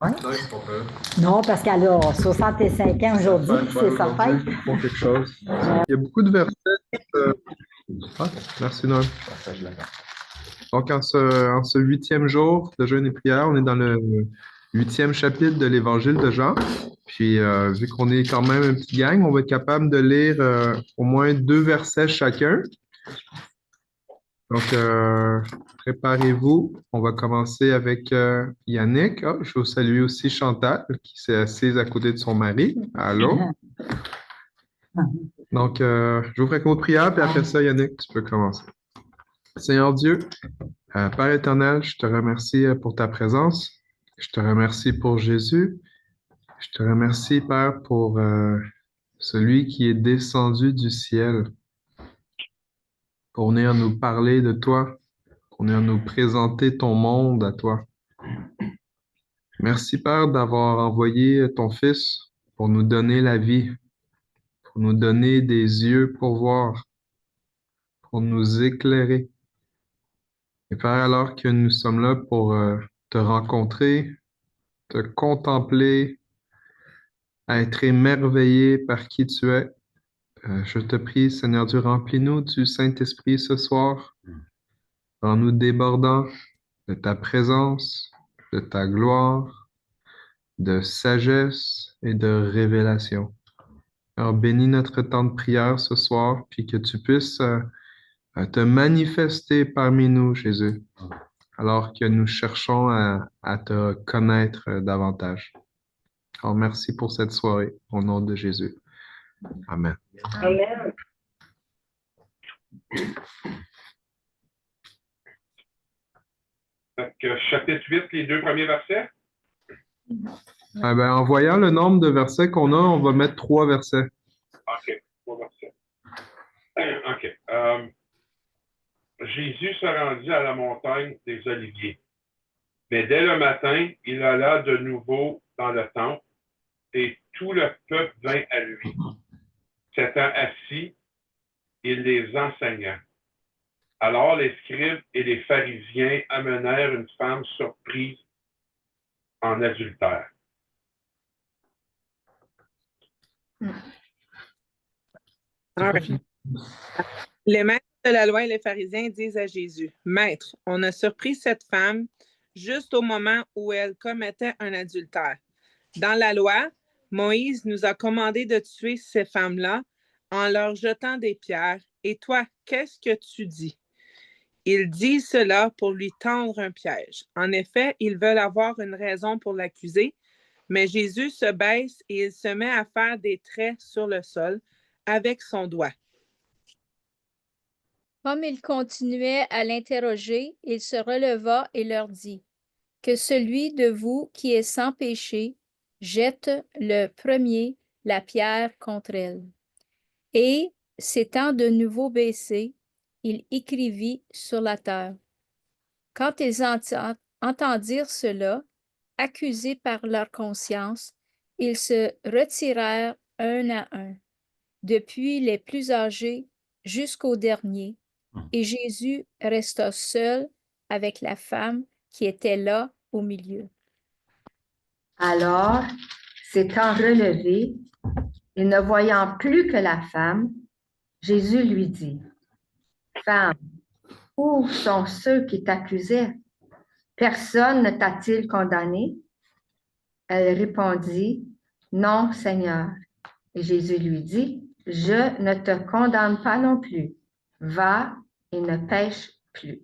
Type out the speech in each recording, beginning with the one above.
Ouais. Non, ils sont pas là. Non, parce qu'elle a 65 ans aujourd'hui, c'est sa fête. Ils font quelque chose. Il y a beaucoup de versets. euh, Ah, merci Noël. Donc, en ce 8e jour de jeûne et prière, on est dans le 8e chapitre de l'Évangile de Jean. Puis, vu qu'on est quand même une petite gang, on va être capable de lire au moins 2 versets chacun. Donc, préparez-vous. On va commencer avec Yannick. Ah, je veux saluer aussi Chantal, qui s'est assise à côté de son mari. Allô? Donc, j'ouvre avec mot de prière, puis après ça, Yannick, tu peux commencer. Seigneur Dieu, Père éternel, je te remercie pour ta présence. Je te remercie pour Jésus. Je te remercie, Père, pour celui qui est descendu du ciel pour venir nous parler de toi, pour venir nous présenter ton monde à toi. Merci, Père, d'avoir envoyé ton Fils pour nous donner la vie, pour nous donner des yeux pour voir, pour nous éclairer. Et Père, alors que nous sommes là pour te rencontrer, te contempler, être émerveillé par qui tu es, je te prie, Seigneur Dieu, remplis-nous du Saint-Esprit ce soir, en nous débordant de ta présence, de ta gloire, de sagesse et de révélation. Alors, bénis notre temps de prière ce soir, puis que tu puisses te manifester parmi nous, Jésus, alors que nous cherchons à te connaître davantage. Alors, merci pour cette soirée, au nom de Jésus. Amen. Amen. Donc, chapitre 8, les 2 premiers versets. En voyant le nombre de versets qu'on a, on va mettre 3 versets. OK, 3 versets. OK. Jésus se rendit à la montagne des Oliviers. Mais dès le matin, il alla de nouveau dans le temple et tout le peuple vint à lui. S'étant assis, il les enseigna. Alors les scribes et les pharisiens amenèrent une femme surprise en adultère. Les maîtres de la loi et les pharisiens disent à Jésus, « Maître, on a surpris cette femme juste au moment où elle commettait un adultère. Dans la loi, Moïse nous a commandé de tuer ces femmes-là en leur jetant des pierres. Et toi, qu'est-ce que tu dis? » Ils disent cela pour lui tendre un piège. En effet, ils veulent avoir une raison pour l'accuser, mais Jésus se baisse et il se met à faire des traits sur le sol avec son doigt. Comme il continuait à l'interroger, il se releva et leur dit, « Que celui de vous qui est sans péché jette le premier la pierre contre elle. » Et, s'étant de nouveau baissé, il écrivit sur la terre. Quand ils entendirent cela, accusés par leur conscience, ils se retirèrent un à un, depuis les plus âgés jusqu'aux derniers, et Jésus resta seul avec la femme qui était là au milieu. Alors, s'étant relevé et ne voyant plus que la femme, Jésus lui dit, « Femme, où sont ceux qui t'accusaient? Personne ne t'a-t-il condamné? » Elle répondit, « Non, Seigneur. » Et Jésus lui dit, « Je ne te condamne pas non plus. Va et ne pêche plus. »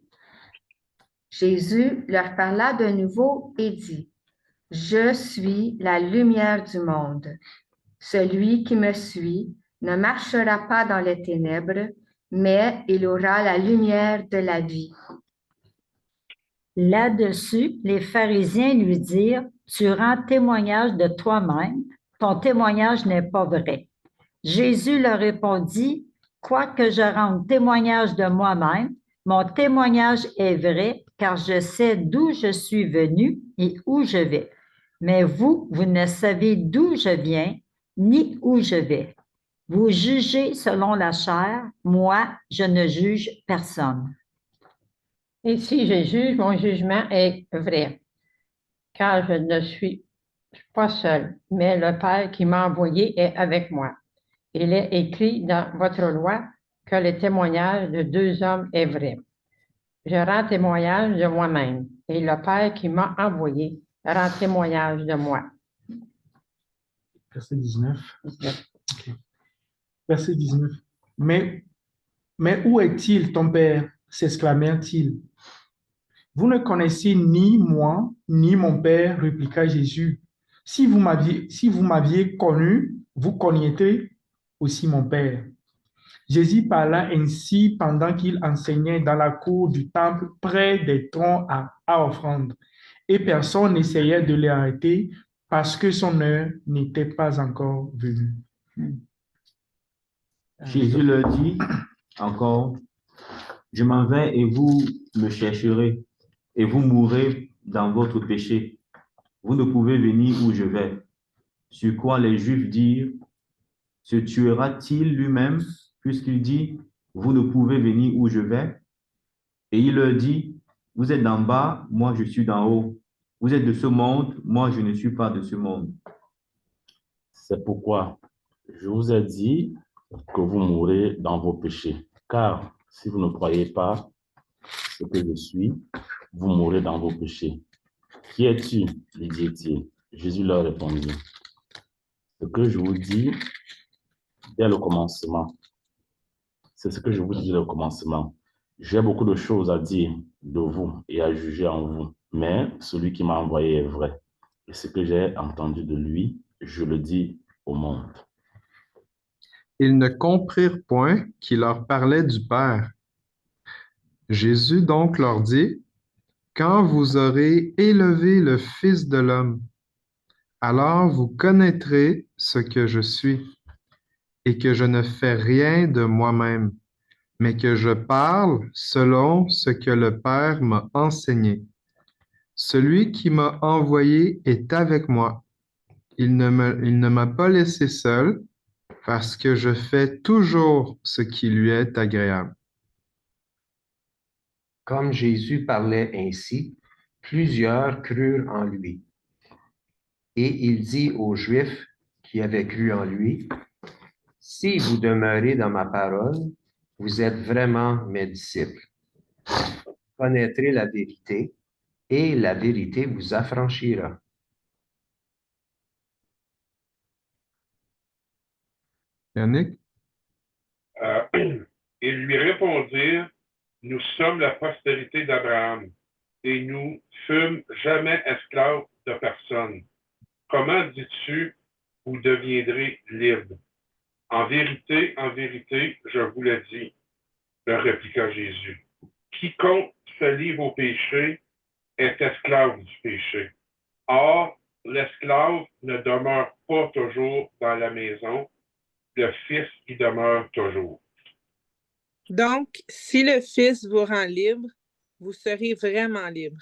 Jésus leur parla de nouveau et dit, « Je suis la lumière du monde. Celui qui me suit ne marchera pas dans les ténèbres, mais il aura la lumière de la vie. » Là-dessus, les pharisiens lui dirent, « Tu rends témoignage de toi-même, ton témoignage n'est pas vrai. » Jésus leur répondit, « Quoique je rende témoignage de moi-même, mon témoignage est vrai, car je sais d'où je suis venu et où je vais. Mais vous, vous ne savez d'où je viens, ni où je vais. Vous jugez selon la chair, moi, je ne juge personne. » Et si je juge, mon jugement est vrai. car je ne suis pas seul, mais le Père qui m'a envoyé est avec moi. Il est écrit dans votre loi que le témoignage de deux hommes est vrai. Je rends témoignage de moi-même, et le Père qui m'a envoyé rend témoignage de moi. Verset 19. Ok. Verset 19. Mais où est-il, ton Père? S'exclamèrent-ils. Vous ne connaissez ni moi, ni mon Père, répliqua Jésus. Si vous m'aviez connu, vous connaîtriez aussi mon Père. Jésus parla ainsi pendant qu'il enseignait dans la cour du temple près des troncs à offrande, et personne n'essayait de l'arrêter parce que son heure n'était pas encore venue. Jésus leur dit encore, je m'en vais et vous me chercherez, et vous mourrez dans votre péché. Vous ne pouvez venir où je vais. Sur quoi les Juifs dirent, se tuera-t-il lui-même, puisqu'il dit, vous ne pouvez venir où je vais? Et il leur dit, vous êtes d'en bas, moi je suis d'en haut. Vous êtes de ce monde, moi je ne suis pas de ce monde. C'est pourquoi je vous ai dit que vous mourrez dans vos péchés. Car si vous ne croyez pas ce que je suis, vous mourrez dans vos péchés. Qui es-tu? Lui dit-il. Jésus leur répondit. Ce que je vous dis dès le commencement, c'est ce que je vous dis dès le commencement. J'ai beaucoup de choses à dire de vous et à juger en vous, mais celui qui m'a envoyé est vrai. Et ce que j'ai entendu de lui, je le dis au monde. Ils ne comprirent point qu'il leur parlait du Père. Jésus donc leur dit, quand vous aurez élevé le Fils de l'homme, alors vous connaîtrez ce que je suis, et que je ne fais rien de moi-même, mais que je parle selon ce que le Père m'a enseigné. Celui qui m'a envoyé est avec moi. Il ne m'a pas laissé seul, parce que je fais toujours ce qui lui est agréable. Comme Jésus parlait ainsi, plusieurs crurent en lui. Et il dit aux Juifs qui avaient cru en lui, « Si vous demeurez dans ma parole, vous êtes vraiment mes disciples. Vous connaîtrez la vérité, et la vérité vous affranchira. » Yannick? Ils lui répondirent, nous sommes la postérité d'Abraham, et nous fûmes jamais esclaves de personne. Comment dis-tu, vous deviendrez libres? En vérité, je vous le dis, leur répliqua Jésus. Quiconque se livre au péché est esclave du péché. Or, l'esclave ne demeure pas toujours dans la maison, le Fils y demeure toujours. Donc, si le Fils vous rend libre, vous serez vraiment libre.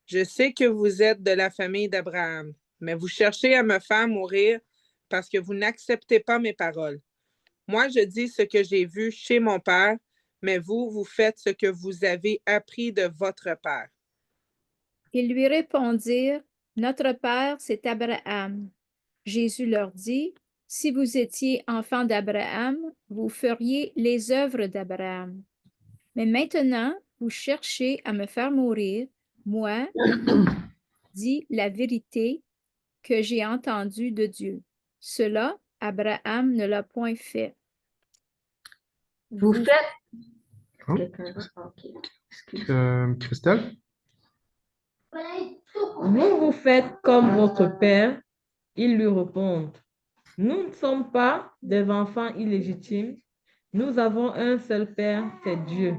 Je sais que vous êtes de la famille d'Abraham, mais vous cherchez à me faire mourir parce que vous n'acceptez pas mes paroles. Moi, je dis ce que j'ai vu chez mon père, mais vous, vous faites ce que vous avez appris de votre père. Ils lui répondirent, notre père, c'est Abraham. Jésus leur dit, si vous étiez enfants d'Abraham, vous feriez les œuvres d'Abraham. Mais maintenant, vous cherchez à me faire mourir, moi, dit la vérité que j'ai entendue de Dieu. Cela, Abraham ne l'a point fait. Vous faites... Oh. Christelle? Vous faites comme votre père. Ils lui répondent, nous ne sommes pas des enfants illégitimes. Nous avons un seul Père, c'est Dieu.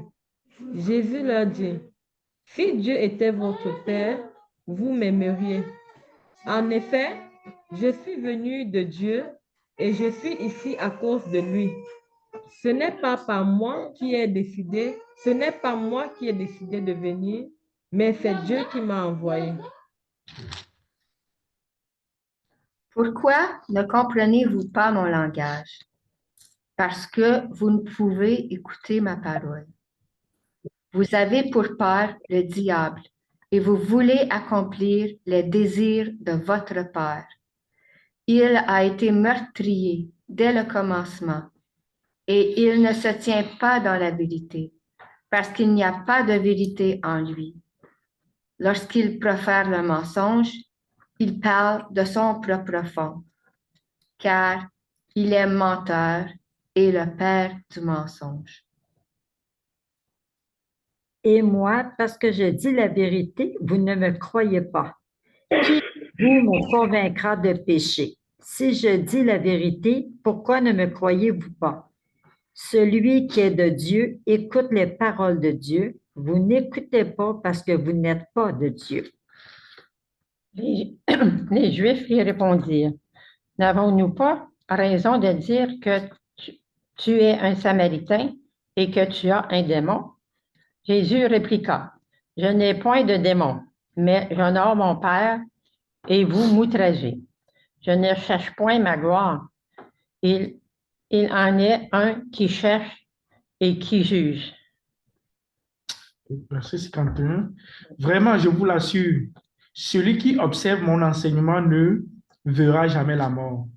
Jésus leur dit, si Dieu était votre Père, vous m'aimeriez. En effet, je suis venu de Dieu et je suis ici à cause de lui. Ce n'est pas moi qui ai décidé de venir, mais c'est Dieu qui m'a envoyé. Pourquoi ne comprenez-vous pas mon langage? Parce que vous ne pouvez écouter ma parole. Vous avez pour père le diable et vous voulez accomplir les désirs de votre père. Il a été meurtrier dès le commencement et il ne se tient pas dans la vérité parce qu'il n'y a pas de vérité en lui. Lorsqu'il profère le mensonge, il parle de son propre fond, car il est menteur et le père du mensonge. Et moi, parce que je dis la vérité, vous ne me croyez pas. Qui vous me convaincra de péché? Si je dis la vérité, pourquoi ne me croyez-vous pas? Celui qui est de Dieu écoute les paroles de Dieu. Vous n'écoutez pas parce que vous n'êtes pas de Dieu. Les Juifs lui répondirent, n'avons-nous pas raison de dire que tu es un Samaritain et que tu as un démon? Jésus répliqua, je n'ai point de démon, mais j'honore mon Père et vous m'outragez. Je ne cherche point ma gloire. Il en est un qui cherche et qui juge. Verset 51. Vraiment, je vous l'assure, celui qui observe mon enseignement ne verra jamais la mort.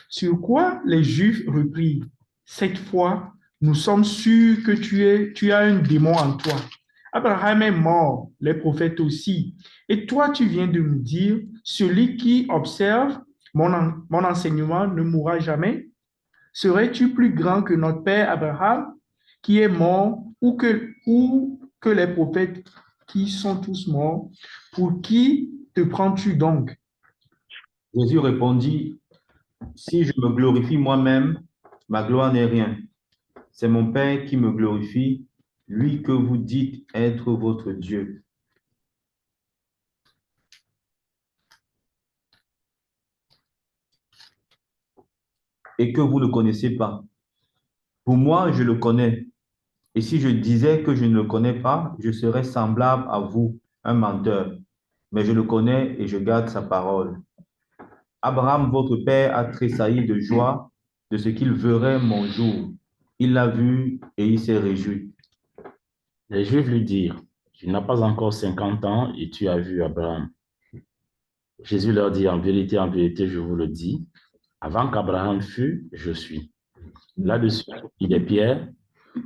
Sur quoi les Juifs reprirent, cette fois, nous sommes sûrs que tu as un démon en toi. Abraham est mort, les prophètes aussi. Et toi, tu viens de me dire, celui qui observe mon enseignement ne mourra jamais. Serais-tu plus grand que notre père Abraham, qui est mort, ou que les prophètes qui sont tous morts? Pour qui te prends-tu donc? Jésus répondit, si je me glorifie moi-même, ma gloire n'est rien. C'est mon Père qui me glorifie, lui que vous dites être votre Dieu. Et que vous ne connaissez pas. Pour moi, je le connais. Et si je disais que je ne le connais pas, je serais semblable à vous, un menteur. Mais je le connais et je garde sa parole. Abraham, votre père, a tressailli de joie de ce qu'il verrait mon jour. Il l'a vu et il s'est réjoui. Les Juifs lui dirent, tu n'as pas encore 50 ans et tu as vu Abraham. Jésus leur dit, en vérité, je vous le dis, avant qu'Abraham fût, je suis. Là-dessus, il est Pierre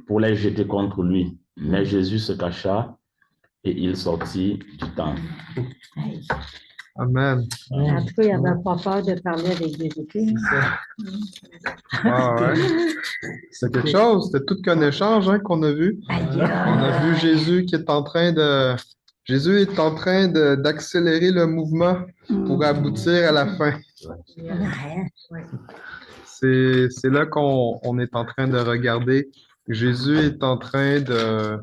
pour les jeter contre lui. Mais Jésus se cacha et il sortit du temple. Amen. En tout cas, il n'avait pas peur de parler avec vérité. Ah ouais. C'est quelque chose, c'était tout qu'un échange qu'on a vu. On a vu Jésus qui est en train d'accélérer le mouvement pour aboutir à la fin. C'est là qu'on est en train de regarder. Jésus est en train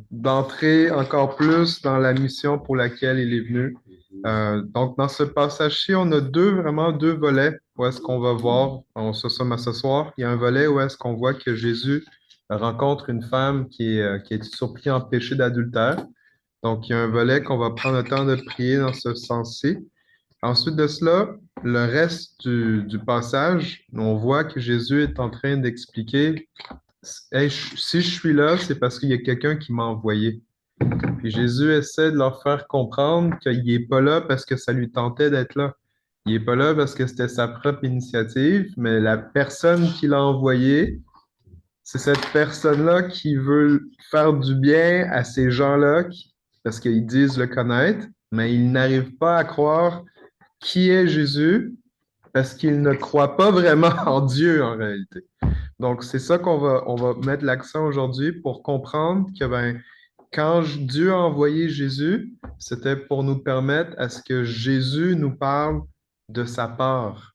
d'entrer encore plus dans la mission pour laquelle il est venu. Donc, dans ce passage-ci, on a vraiment deux volets où est-ce qu'on va voir, on se somme à ce soir, il y a un volet où est-ce qu'on voit que Jésus rencontre une femme qui est surprise en péché d'adultère. Donc, il y a un volet qu'on va prendre le temps de prier dans ce sens-ci. Ensuite de cela, le reste du passage, on voit que Jésus est en train d'expliquer, hey, si je suis là, c'est parce qu'il y a quelqu'un qui m'a envoyé. Puis Jésus essaie de leur faire comprendre qu'il n'est pas là parce que ça lui tentait d'être là. Il n'est pas là parce que c'était sa propre initiative, mais la personne qui l'a envoyé, c'est cette personne-là qui veut faire du bien à ces gens-là parce qu'ils disent le connaître, mais ils n'arrivent pas à croire qui est Jésus parce qu'ils ne croient pas vraiment en Dieu en réalité. Donc, c'est ça qu'on va mettre l'accent aujourd'hui pour comprendre que quand Dieu a envoyé Jésus, c'était pour nous permettre à ce que Jésus nous parle de sa part.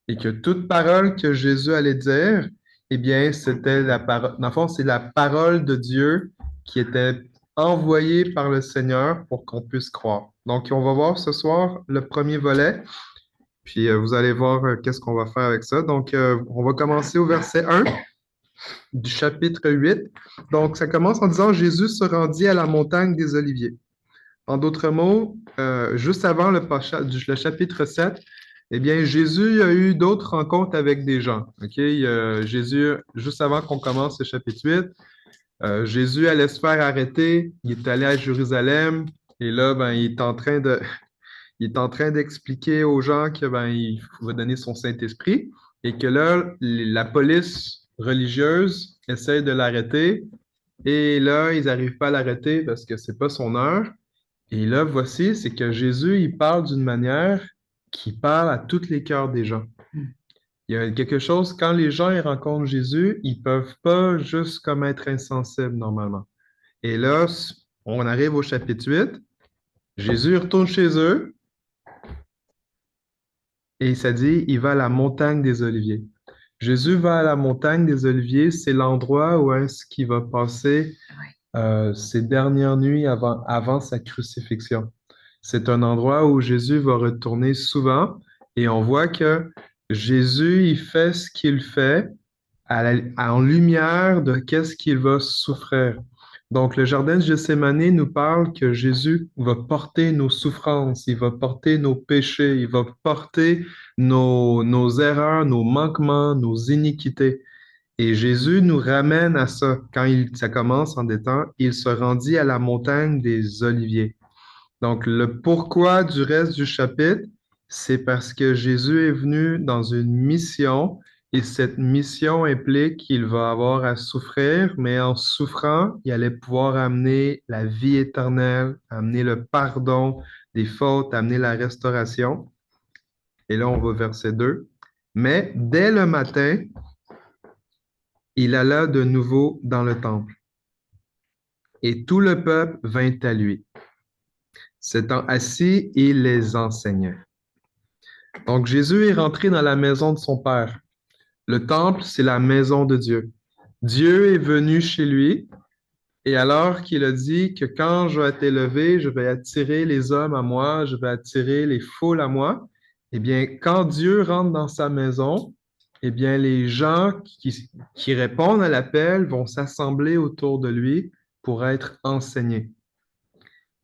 Et que toute parole que Jésus allait dire, eh bien, c'était la parole. Dans le fond, c'est la parole de Dieu qui était envoyée par le Seigneur pour qu'on puisse croire. Donc, on va voir ce soir le premier volet. Puis, vous allez voir qu'est-ce qu'on va faire avec ça. Donc, on va commencer au verset 1 du chapitre 8. Donc, ça commence en disant « Jésus se rendit à la montagne des Oliviers ». En d'autres mots, juste avant le chapitre 7, eh bien, Jésus a eu d'autres rencontres avec des gens. Jésus, juste avant qu'on commence le chapitre 8, Jésus allait se faire arrêter. Il est allé à Jérusalem. Et là, ben, il est en train d'expliquer aux gens que ben, il va donner son Saint-Esprit et que là, la police religieuse essaie de l'arrêter et là, ils n'arrivent pas à l'arrêter parce que c'est pas son heure. Et là, voici, c'est que Jésus, il parle d'une manière qui parle à tous les cœurs des gens. Il y a quelque chose, quand les gens ils rencontrent Jésus, ils peuvent pas juste comme être insensibles normalement. Et là, on arrive au chapitre 8. Jésus retourne chez eux et ça dit, il va à la montagne des Oliviers. Jésus va à la montagne des Oliviers, c'est l'endroit où est-ce qu'il va passer ses dernières nuits avant sa crucifixion. C'est un endroit où Jésus va retourner souvent et on voit que Jésus, il fait ce qu'il fait en lumière de qu'est-ce qu'il va souffrir. Donc, le jardin de Gethsémani nous parle que Jésus va porter nos souffrances, il va porter nos péchés, il va porter nos erreurs, nos manquements, nos iniquités. Et Jésus nous ramène à ça. Ça commence en des temps, il se rendit à la montagne des Oliviers. Donc, le pourquoi du reste du chapitre, c'est parce que Jésus est venu dans une mission et cette mission implique qu'il va avoir à souffrir, mais en souffrant, il allait pouvoir amener la vie éternelle, amener le pardon des fautes, amener la restauration. Et là, on va au verset 2. Mais dès le matin, il alla de nouveau dans le temple et tout le peuple vint à lui. S'étant assis, il les enseignait. Donc Jésus est rentré dans la maison de son Père. Le temple, c'est la maison de Dieu. Dieu est venu chez lui et alors qu'il a dit que quand je vais être élevé, je vais attirer les hommes à moi, je vais attirer les foules à moi, eh bien, quand Dieu rentre dans sa maison, eh bien, les gens qui répondent à l'appel vont s'assembler autour de lui pour être enseignés.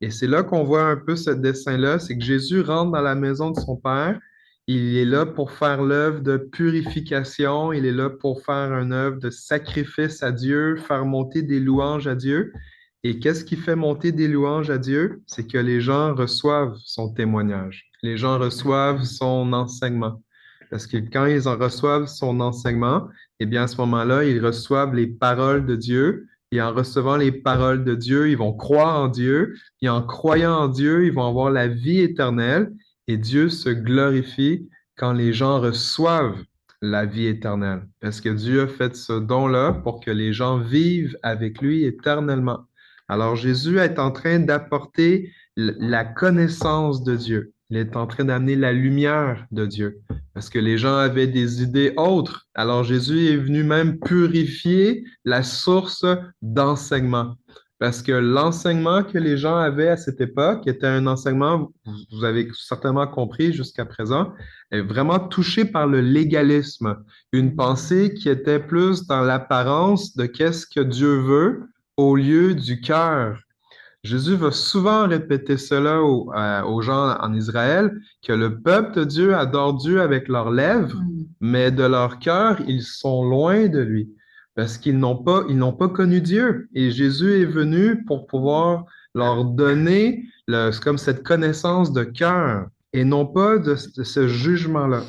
Et c'est là qu'on voit un peu ce dessin-là, c'est que Jésus rentre dans la maison de son Père. Il est là pour faire l'œuvre de purification, il est là pour faire une œuvre de sacrifice à Dieu, faire monter des louanges à Dieu. Et qu'est-ce qui fait monter des louanges à Dieu? C'est que les gens reçoivent son témoignage, les gens reçoivent son enseignement. Parce que quand ils en reçoivent son enseignement, eh bien à ce moment-là, ils reçoivent les paroles de Dieu. Et en recevant les paroles de Dieu, ils vont croire en Dieu. Et en croyant en Dieu, ils vont avoir la vie éternelle. Et Dieu se glorifie quand les gens reçoivent la vie éternelle. Parce que Dieu a fait ce don-là pour que les gens vivent avec lui éternellement. Alors Jésus est en train d'apporter la connaissance de Dieu. Il est en train d'amener la lumière de Dieu. Parce que les gens avaient des idées autres. Alors Jésus est venu même purifier la source d'enseignement. Parce que l'enseignement que les gens avaient à cette époque était un enseignement, vous avez certainement compris jusqu'à présent, est vraiment touché par le légalisme. Une pensée qui était plus dans l'apparence de qu'est-ce que Dieu veut au lieu du cœur. Jésus va souvent répéter cela aux gens en Israël, que le peuple de Dieu adore Dieu avec leurs lèvres, mais de leur cœur, ils sont loin de lui, parce qu'ils n'ont pas connu Dieu. Et Jésus est venu pour pouvoir leur donner comme cette connaissance de cœur, et non pas de ce jugement-là.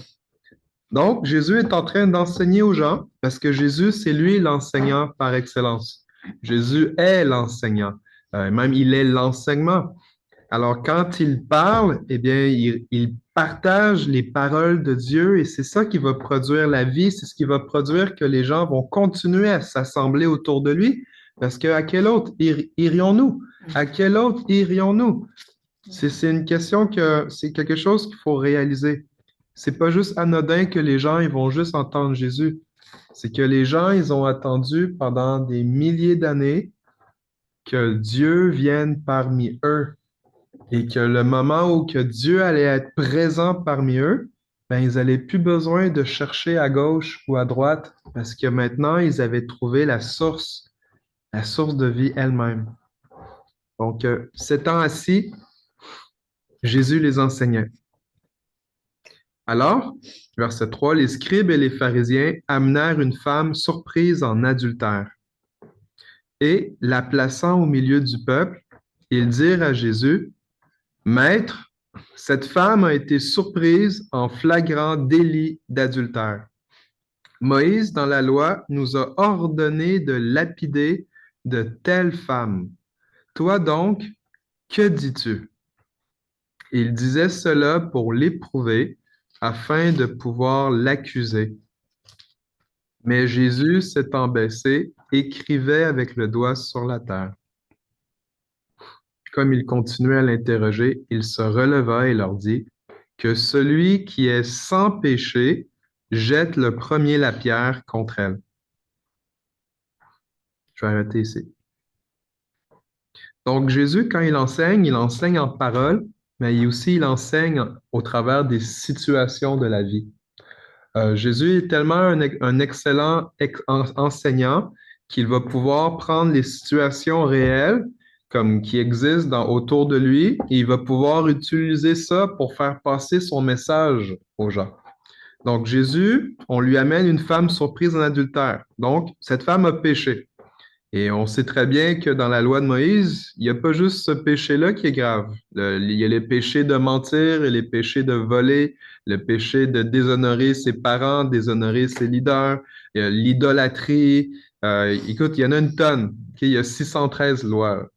Donc, Jésus est en train d'enseigner aux gens, parce que Jésus, c'est lui l'enseignant par excellence. Jésus est l'enseignant. Même il est l'enseignement. Alors, quand il parle, eh bien, il partage les paroles de Dieu et c'est ça qui va produire la vie, c'est ce qui va produire que les gens vont continuer à s'assembler autour de lui. Parce qu'à quel autre irions-nous? À quel autre irions-nous? C'est une question c'est quelque chose qu'il faut réaliser. C'est pas juste anodin que les gens ils vont juste entendre Jésus. C'est que les gens, ils ont attendu pendant des milliers d'années que Dieu vienne parmi eux et que le moment où que Dieu allait être présent parmi eux, ben, ils n'avaient plus besoin de chercher à gauche ou à droite parce que maintenant, ils avaient trouvé la source de vie elle-même. Donc, s'étant assis, Jésus les enseignait. Alors, verset 3, les scribes et les pharisiens amenèrent une femme surprise en adultère. Et, la plaçant au milieu du peuple, ils dirent à Jésus, Maître, cette femme a été surprise en flagrant délit d'adultère. Moïse, dans la loi, nous a ordonné de lapider de telles femmes. Toi donc, que dis-tu? Il disait cela pour l'éprouver, afin de pouvoir l'accuser. Mais Jésus, s'étant baissé, écrivait avec le doigt sur la terre. Comme il continuait à l'interroger, il se releva et leur dit, que celui qui est sans péché jette le premier la pierre contre elle. Je vais arrêter ici. Donc Jésus, quand il enseigne en parole, mais aussi il enseigne au travers des situations de la vie. Jésus est tellement un excellent enseignant qu'il va pouvoir prendre les situations réelles comme qui existent autour de lui et il va pouvoir utiliser ça pour faire passer son message aux gens. Donc Jésus, on lui amène une femme surprise en adultère. Donc cette femme a péché. Et on sait très bien que dans la loi de Moïse, il n'y a pas juste ce péché-là qui est grave. Il y a les péchés de mentir et les péchés de voler, le péché de déshonorer ses parents, déshonorer ses leaders, l'idolâtrie. Écoute, il y en a une tonne. Okay? Il y a 613 lois.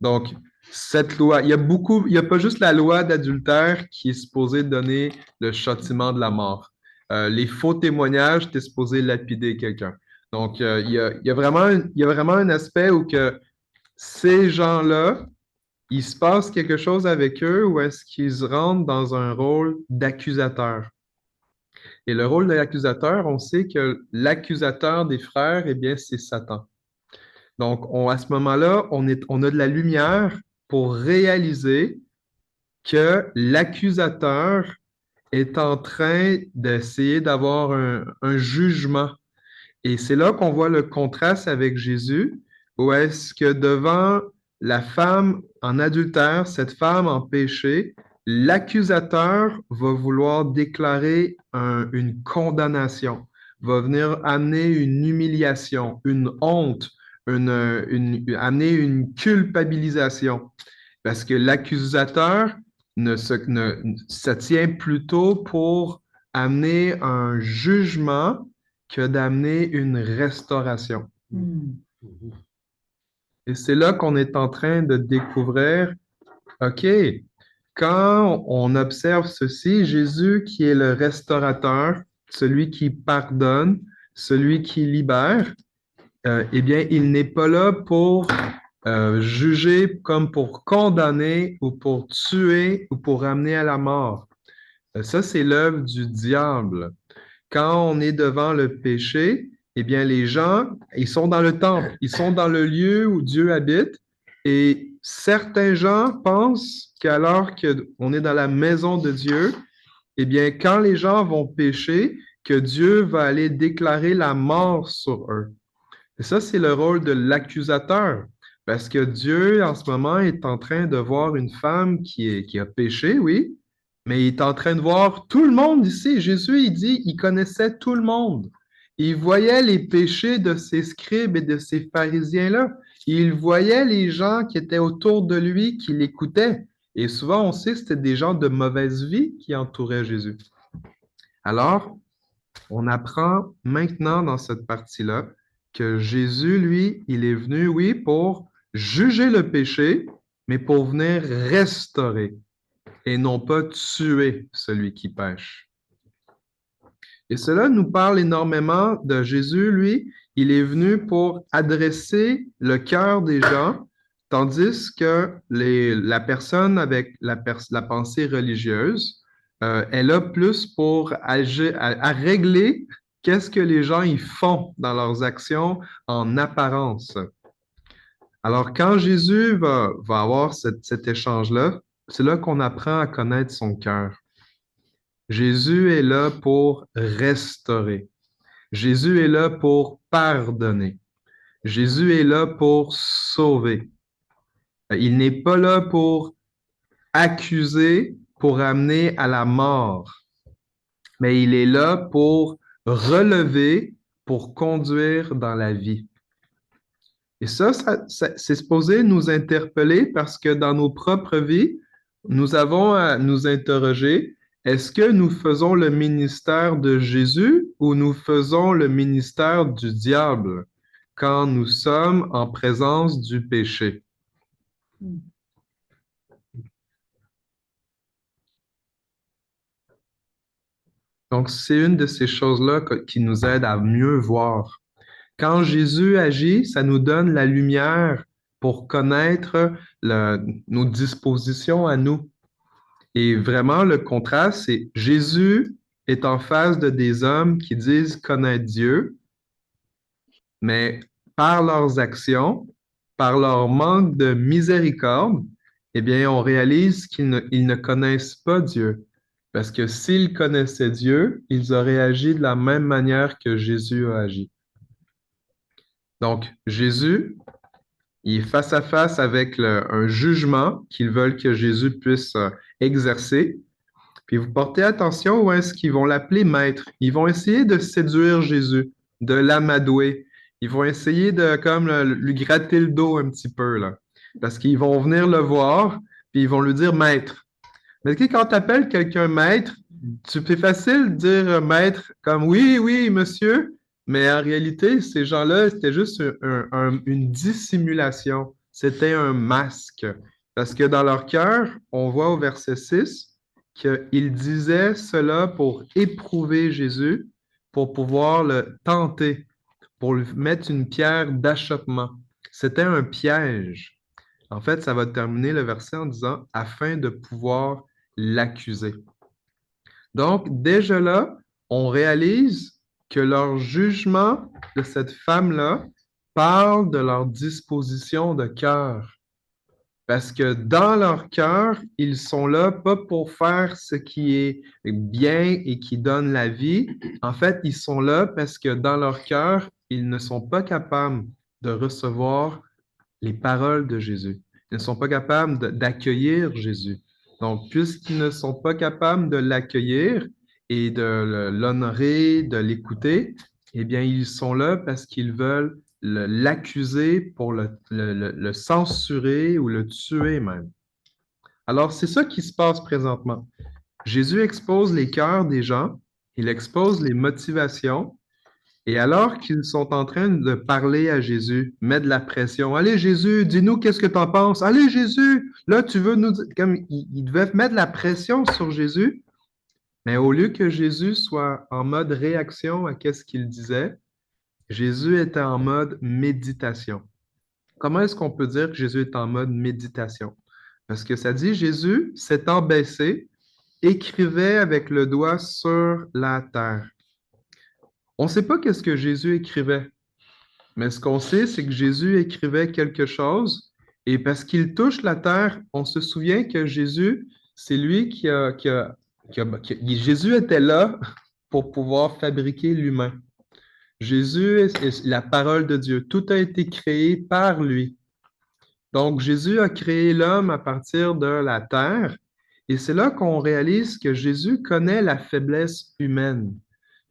Donc, cette loi, il n'y a pas juste la loi d'adultère qui est supposée donner le châtiment de la mort. Les faux témoignages, tu es supposé lapider quelqu'un. Donc, il y a vraiment un aspect où que ces gens-là, il se passe quelque chose avec eux ou est-ce qu'ils rentrent dans un rôle d'accusateur? Et le rôle de l'accusateur, on sait que l'accusateur des frères, eh bien, c'est Satan. Donc, à ce moment-là, on a de la lumière pour réaliser que l'accusateur est en train d'essayer d'avoir un jugement. Et c'est là qu'on voit le contraste avec Jésus, où est-ce que devant la femme en adultère, cette femme en péché, l'accusateur va vouloir déclarer une condamnation, va venir amener une humiliation, une honte, amener une culpabilisation. Parce que l'accusateur se tient plutôt pour amener un jugement que d'amener une restauration. Et c'est là qu'on est en train de découvrir, OK, quand on observe ceci, Jésus qui est le restaurateur, celui qui pardonne, celui qui libère, eh bien, il n'est pas là pour juger comme pour condamner ou pour tuer ou pour amener à la mort. Ça, c'est l'œuvre du diable. Quand on est devant le péché, eh bien, les gens, ils sont dans le temple, ils sont dans le lieu où Dieu habite, et certains gens pensent qu'alors qu'on est dans la maison de Dieu, eh bien, quand les gens vont pécher, que Dieu va aller déclarer la mort sur eux. Et ça, c'est le rôle de l'accusateur, parce que Dieu, en ce moment, est en train de voir une femme qui a péché, oui, mais il est en train de voir tout le monde ici. Jésus, il dit, il connaissait tout le monde. Il voyait les péchés de ces scribes et de ces pharisiens-là. Il voyait les gens qui étaient autour de lui, qui l'écoutaient. Et souvent, on sait que c'était des gens de mauvaise vie qui entouraient Jésus. Alors, on apprend maintenant dans cette partie-là que Jésus, lui, il est venu, oui, pour juger le péché, mais pour venir restaurer et non pas tuer celui qui pêche. Et cela nous parle énormément de Jésus, lui, il est venu pour adresser le cœur des gens, tandis que la personne avec la pensée religieuse, elle a plus pour agir, à régler qu'est-ce que les gens y font dans leurs actions en apparence. Alors, quand Jésus va avoir cet échange-là, c'est là qu'on apprend à connaître son cœur. Jésus est là pour restaurer. Jésus est là pour pardonner. Jésus est là pour sauver. Il n'est pas là pour accuser, pour amener à la mort, mais il est là pour relever, pour conduire dans la vie. Et ça c'est supposé nous interpeller parce que dans nos propres vies, nous avons à nous interroger, est-ce que nous faisons le ministère de Jésus ou nous faisons le ministère du diable quand nous sommes en présence du péché? Donc, c'est une de ces choses-là qui nous aide à mieux voir. Quand Jésus agit, ça nous donne la lumière pour connaître nos dispositions à nous. Et vraiment, le contraste, c'est Jésus est en face de des hommes qui disent connaître Dieu, mais par leurs actions, par leur manque de miséricorde, eh bien, on réalise ils ne connaissent pas Dieu. Parce que s'ils connaissaient Dieu, ils auraient agi de la même manière que Jésus a agi. Donc, Jésus, il est face à face avec un jugement qu'ils veulent que Jésus puisse exercer. Puis vous portez attention où est-ce qu'ils vont l'appeler maître. Ils vont essayer de séduire Jésus, de l'amadouer. Ils vont essayer de comme lui gratter le dos un petit peu, là. Parce qu'ils vont venir le voir, puis ils vont lui dire maître. Mais tu sais, quand tu appelles quelqu'un maître, c'est facile de dire maître comme oui, oui, monsieur, mais en réalité, ces gens-là, c'était juste une dissimulation. C'était un masque. Parce que dans leur cœur, on voit au verset 6 qu'ils disaient cela pour éprouver Jésus, pour pouvoir le tenter, pour lui mettre une pierre d'achoppement. C'était un piège. En fait, ça va terminer le verset en disant « afin de pouvoir l'accuser ». Donc, déjà là, on réalise que leur jugement de cette femme-là parle de leur disposition de cœur. Parce que dans leur cœur, ils sont là pas pour faire ce qui est bien et qui donne la vie. En fait, ils sont là parce que dans leur cœur, ils ne sont pas capables de recevoir les paroles de Jésus. Ils ne sont pas capables d'accueillir Jésus. Donc, puisqu'ils ne sont pas capables de l'accueillir et de l'honorer, de l'écouter, eh bien, ils sont là parce qu'ils veulent l'accuser pour le censurer ou le tuer même. Alors, c'est ça qui se passe présentement. Jésus expose les cœurs des gens, il expose les motivations, et alors qu'ils sont en train de parler à Jésus, mettre de la pression. Allez, Jésus, dis-nous qu'est-ce que tu en penses. Allez, Jésus, là, tu veux nous dire. Comme ils devaient mettre de la pression sur Jésus, mais au lieu que Jésus soit en mode réaction à ce qu'il disait, Jésus était en mode méditation. Comment est-ce qu'on peut dire que Jésus est en mode méditation? Parce que ça dit, Jésus, s'étant baissé, écrivait avec le doigt sur la terre. On ne sait pas qu'est-ce que Jésus écrivait, mais ce qu'on sait, c'est que Jésus écrivait quelque chose, et parce qu'il touche la terre, on se souvient que Jésus, c'est lui Jésus était là pour pouvoir fabriquer l'humain. Jésus est la parole de Dieu. Tout a été créé par lui. Donc, Jésus a créé l'homme à partir de la terre, et c'est là qu'on réalise que Jésus connaît la faiblesse humaine.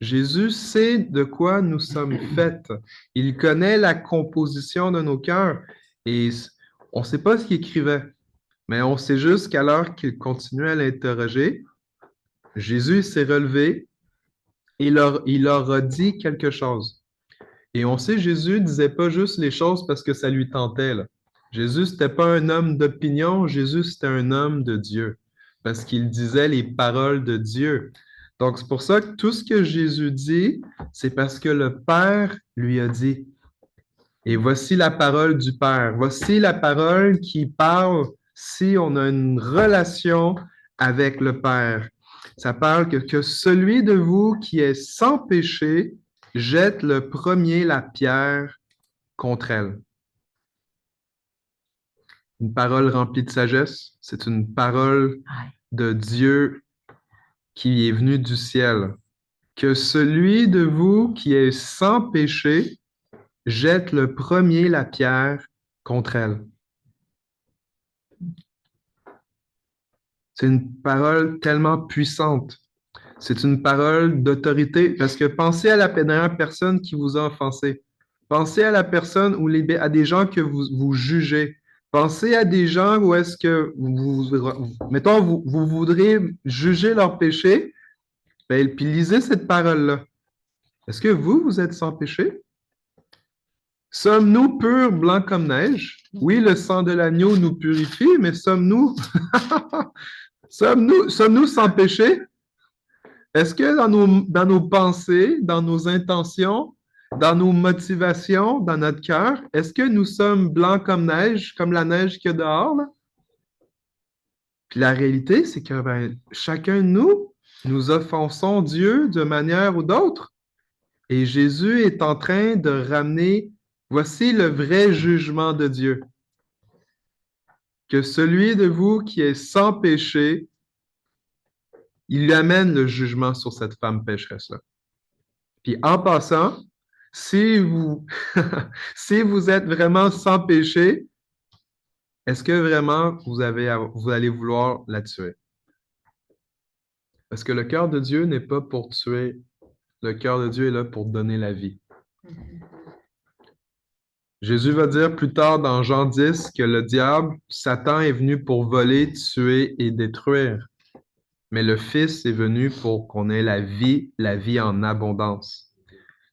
Jésus sait de quoi nous sommes faits. Il connaît la composition de nos cœurs. Et on ne sait pas ce qu'il écrivait, mais on sait juste qu'alors qu'il continuait à l'interroger, Jésus s'est relevé et il leur a dit quelque chose. Et on sait Jésus ne disait pas juste les choses parce que ça lui tentait, là. Jésus, ce n'était pas un homme d'opinion, Jésus, c'était un homme de Dieu, parce qu'il disait les paroles de Dieu. Donc, c'est pour ça que tout ce que Jésus dit, c'est parce que le Père lui a dit. Et voici la parole du Père. Voici la parole qui parle si on a une relation avec le Père. Ça parle que celui de vous qui est sans péché jette le premier la pierre contre elle. Une parole remplie de sagesse, c'est une parole de Dieu qui est venu du ciel. Que celui de vous qui est sans péché jette le premier la pierre contre elle. C'est une parole tellement puissante. C'est une parole d'autorité parce que pensez à la dernière personne qui vous a offensé. Pensez à la personne ou à des gens que vous jugez. Pensez à des gens où est-ce que mettons, vous voudrez juger leur péché, ben, puis lisez cette parole-là. Est-ce que vous êtes sans péché? Sommes-nous purs, blancs comme neige? Oui, le sang de l'agneau nous purifie, mais sommes-nous sommes-nous sans péché? Est-ce que dans nos pensées, dans nos intentions, dans nos motivations, dans notre cœur, est-ce que nous sommes blancs comme neige, comme la neige qu'il y a dehors, là? Puis la réalité, c'est que ben, chacun de nous offensons Dieu de manière ou d'autre. Et Jésus est en train de ramener, voici le vrai jugement de Dieu. Que celui de vous qui est sans péché, il lui amène le jugement sur cette femme pécheresse-là. Puis en passant, si vous, si vous êtes vraiment sans péché, est-ce que vraiment vous allez vouloir la tuer? Parce que le cœur de Dieu n'est pas pour tuer. Le cœur de Dieu est là pour donner la vie. Jésus va dire plus tard dans Jean 10 que le diable, Satan, est venu pour voler, tuer et détruire. Mais le Fils est venu pour qu'on ait la vie en abondance.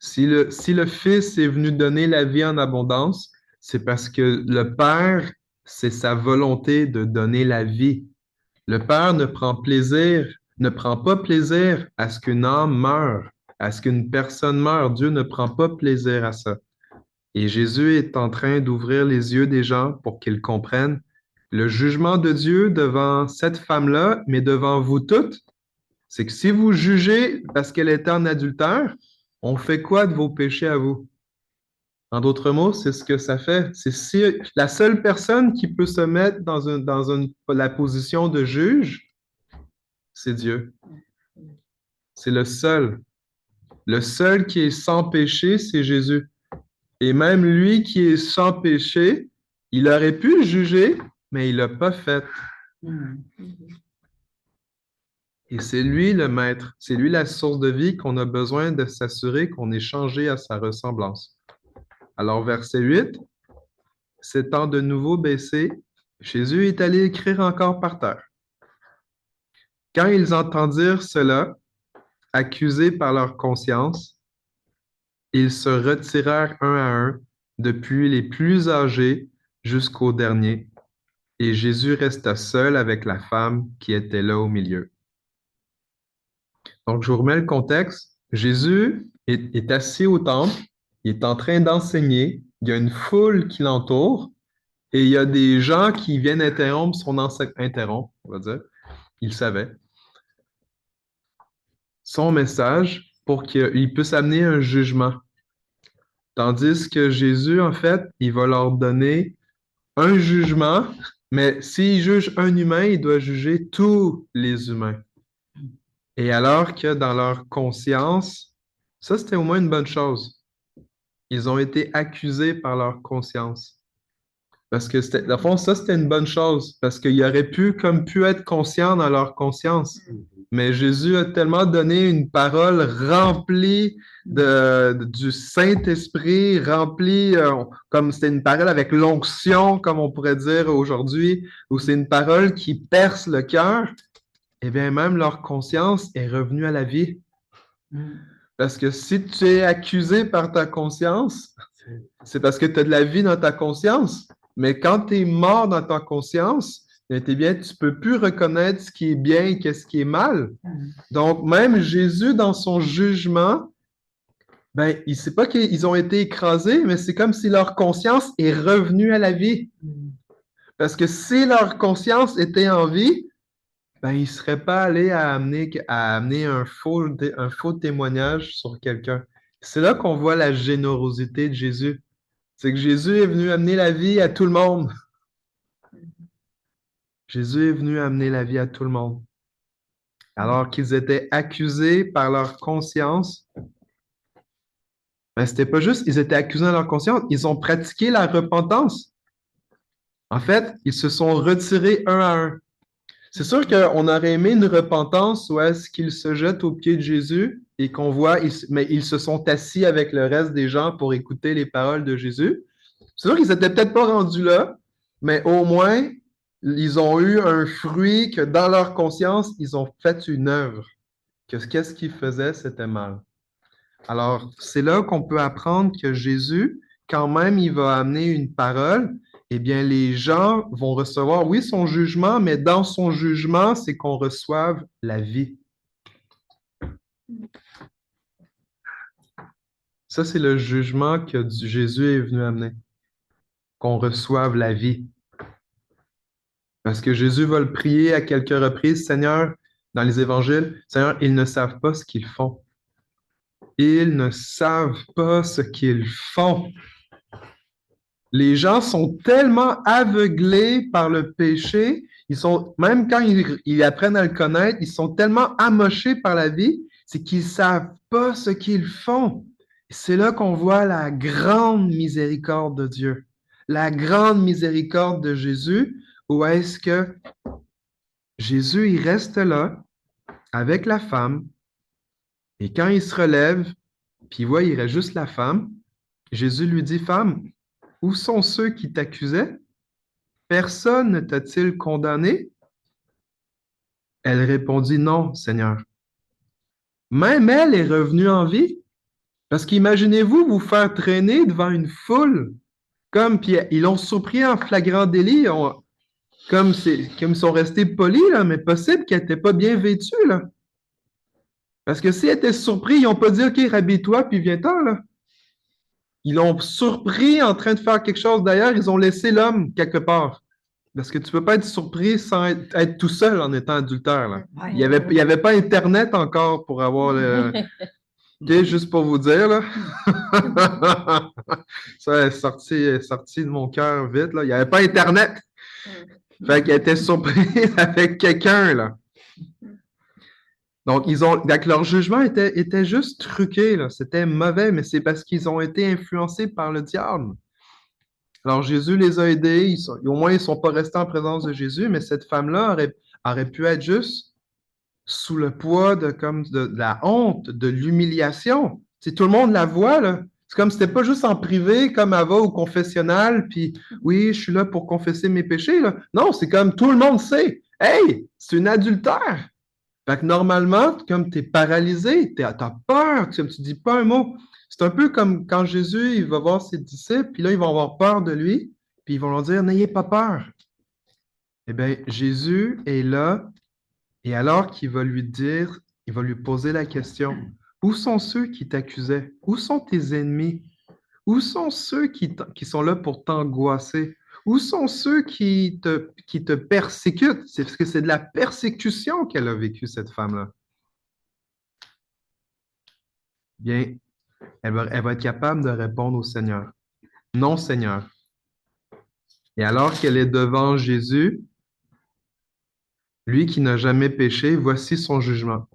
Si le Fils est venu donner la vie en abondance, c'est parce que le Père, c'est sa volonté de donner la vie. Le Père ne prend pas plaisir à ce qu'une âme meure, à ce qu'une personne meure. Dieu ne prend pas plaisir à ça. Et Jésus est en train d'ouvrir les yeux des gens pour qu'ils comprennent le jugement de Dieu devant cette femme-là, mais devant vous toutes. C'est que si vous jugez parce qu'elle était en adultère, on fait quoi de vos péchés à vous? En d'autres mots, c'est ce que ça fait. C'est si la seule personne qui peut se mettre dans la position de juge, c'est Dieu. C'est le seul. Le seul qui est sans péché, c'est Jésus. Et même lui qui est sans péché, il aurait pu juger, mais il ne l'a pas fait. Et c'est lui le maître, c'est lui la source de vie qu'on a besoin de s'assurer qu'on est changé à sa ressemblance. Alors, verset 8, s'étant de nouveau baissé, Jésus est allé écrire encore par terre. Quand ils entendirent cela, accusés par leur conscience, ils se retirèrent un à un, depuis les plus âgés jusqu'aux derniers, et Jésus resta seul avec la femme qui était là au milieu. Donc, je vous remets le contexte. Jésus est assis au temple, il est en train d'enseigner, il y a une foule qui l'entoure, et il y a des gens qui viennent interrompre son enseignement, on va dire, il savait, son message pour qu'il puisse amener un jugement. Tandis que Jésus, en fait, il va leur donner un jugement, mais s'il juge un humain, il doit juger tous les humains. Et alors que dans leur conscience, ça c'était au moins une bonne chose. Ils ont été accusés par leur conscience. Parce que, dans le fond, ça c'était une bonne chose, parce qu'ils auraient pu être conscients dans leur conscience. Mais Jésus a tellement donné une parole remplie du Saint-Esprit, remplie, comme c'était une parole avec l'onction, comme on pourrait dire aujourd'hui, où c'est une parole qui perce le cœur. Eh bien, même leur conscience est revenue à la vie. Parce que si tu es accusé par ta conscience, c'est parce que tu as de la vie dans ta conscience. Mais quand tu es mort dans ta conscience, eh bien, tu ne peux plus reconnaître ce qui est bien et ce qui est mal. Donc, même Jésus, dans son jugement, ben, il ne sait pas qu'ils ont été écrasés, mais c'est comme si leur conscience est revenue à la vie. Parce que si leur conscience était en vie, ben, il ne serait pas allé à amener un faux témoignage sur quelqu'un. C'est là qu'on voit la générosité de Jésus. C'est que Jésus est venu amener la vie à tout le monde. Jésus est venu amener la vie à tout le monde. Alors qu'ils étaient accusés par leur conscience, ben, c'était pas juste, ils étaient accusés dans leur conscience, ils ont pratiqué la repentance. En fait, ils se sont retirés un à un. C'est sûr qu'on aurait aimé une repentance où est-ce qu'ils se jettent aux pieds de Jésus et qu'on voit, mais ils se sont assis avec le reste des gens pour écouter les paroles de Jésus. C'est sûr qu'ils n'étaient peut-être pas rendus là, mais au moins, ils ont eu un fruit que dans leur conscience, ils ont fait une œuvre, que qu'est-ce qu'ils faisaient, c'était mal. Alors, c'est là qu'on peut apprendre que Jésus, quand même, il va amener une parole, eh bien, les gens vont recevoir, oui, son jugement, mais dans son jugement, c'est qu'on reçoive la vie. Ça, c'est le jugement que Jésus est venu amener, qu'on reçoive la vie. Parce que Jésus va le prier à quelques reprises, Seigneur, dans les évangiles, Seigneur, ils ne savent pas ce qu'ils font. Ils ne savent pas ce qu'ils font. Les gens sont tellement aveuglés par le péché, même quand ils apprennent à le connaître, ils sont tellement amochés par la vie, c'est qu'ils ne savent pas ce qu'ils font. C'est là qu'on voit la grande miséricorde de Dieu, la grande miséricorde de Jésus, où est-ce que Jésus, il reste là avec la femme, et quand il se relève, puis il voit, il reste juste la femme, Jésus lui dit, Femme, où sont ceux qui t'accusaient? Personne ne t'a-t-il condamné? Elle répondit, Non, Seigneur. Même elle est revenue en vie. Parce qu'imaginez-vous vous faire traîner devant une foule, puis ils l'ont surpris en flagrant délit, comme ils sont restés polis, là, mais possible qu'elle n'était pas bien vêtue, là. Parce que s'ils étaient surpris, ils n'ont pas dit, OK, rhabille-toi, puis viens-t'en, là. Ils l'ont surpris en train de faire quelque chose. D'ailleurs, ils ont laissé l'homme quelque part. Parce que tu ne peux pas être surpris sans être tout seul en étant adultère, là. Ouais. Il n'y avait pas Internet encore pour avoir le... OK, juste pour vous dire, là. Ça est sorti de mon cœur vite, là. Il n'y avait pas Internet. Fait qu'elle était surprise avec quelqu'un, là. Donc, leur jugement était juste truqué, là. C'était mauvais, mais c'est parce qu'ils ont été influencés par le diable. Alors, Jésus les a aidés. Au moins, ils ne sont pas restés en présence de Jésus, mais cette femme-là aurait pu être juste sous le poids de la honte, de l'humiliation. Tout le monde la voit, là. C'est comme si c'était pas juste en privé, comme elle va au confessionnal, puis oui, je suis là pour confesser mes péchés, là. Non, c'est comme tout le monde sait. Hey, c'est une adultère. Fait que normalement, comme tu es paralysé, tu as peur, tu dis pas un mot. C'est un peu comme quand Jésus il va voir ses disciples, puis là, ils vont avoir peur de lui, puis ils vont leur dire, n'ayez pas peur. Eh bien, Jésus est là, et alors qu'il va lui dire, il va lui poser la question, où sont ceux qui t'accusaient? Où sont tes ennemis? Où sont ceux qui sont là pour t'angoisser? Où sont ceux qui te persécutent? C'est parce que c'est de la persécution qu'elle a vécu, cette femme-là. Bien, elle va être capable de répondre au Seigneur. Non, Seigneur. Et alors qu'elle est devant Jésus, lui qui n'a jamais péché, voici son jugement.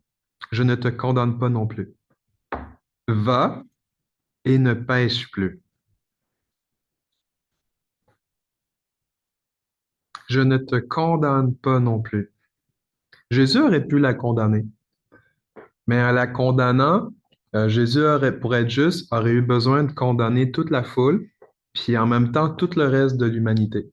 Je ne te condamne pas non plus. Va et ne pêche plus. Je ne te condamne pas non plus. Jésus aurait pu la condamner. Mais en la condamnant, Jésus pour être juste, aurait eu besoin de condamner toute la foule, puis en même temps tout le reste de l'humanité.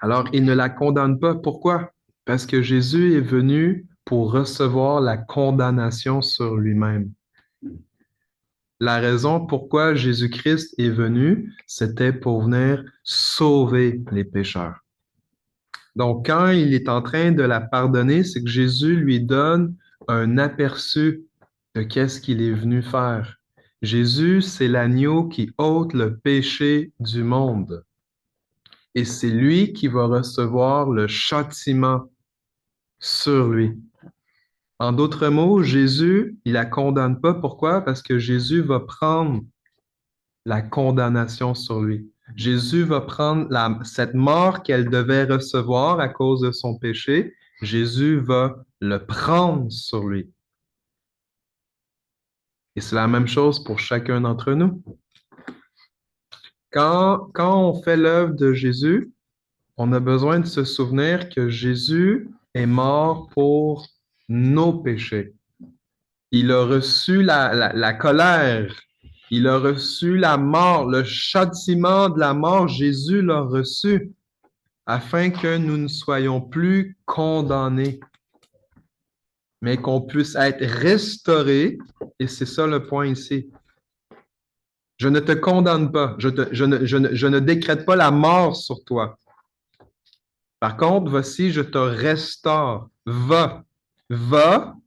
Alors, il ne la condamne pas. Pourquoi? Parce que Jésus est venu pour recevoir la condamnation sur lui-même. La raison pourquoi Jésus-Christ est venu, c'était pour venir sauver les pécheurs. Donc, quand il est en train de la pardonner, c'est que Jésus lui donne un aperçu de qu'est-ce qu'il est venu faire. Jésus, c'est l'agneau qui ôte le péché du monde. Et c'est lui qui va recevoir le châtiment sur lui. En d'autres mots, Jésus, il la condamne pas. Pourquoi? Parce que Jésus va prendre la condamnation sur lui. Jésus va prendre cette mort qu'elle devait recevoir à cause de son péché. Jésus va le prendre sur lui. Et c'est la même chose pour chacun d'entre nous. Quand on fait l'œuvre de Jésus, on a besoin de se souvenir que Jésus est mort pour nos péchés. Il a reçu la colère Il a reçu la mort, le châtiment de la mort, Jésus l'a reçu, afin que nous ne soyons plus condamnés, mais qu'on puisse être restaurés, et c'est ça le point ici. Je ne te condamne pas, je ne décrète pas la mort sur toi. Par contre, voici, je te restaure. Va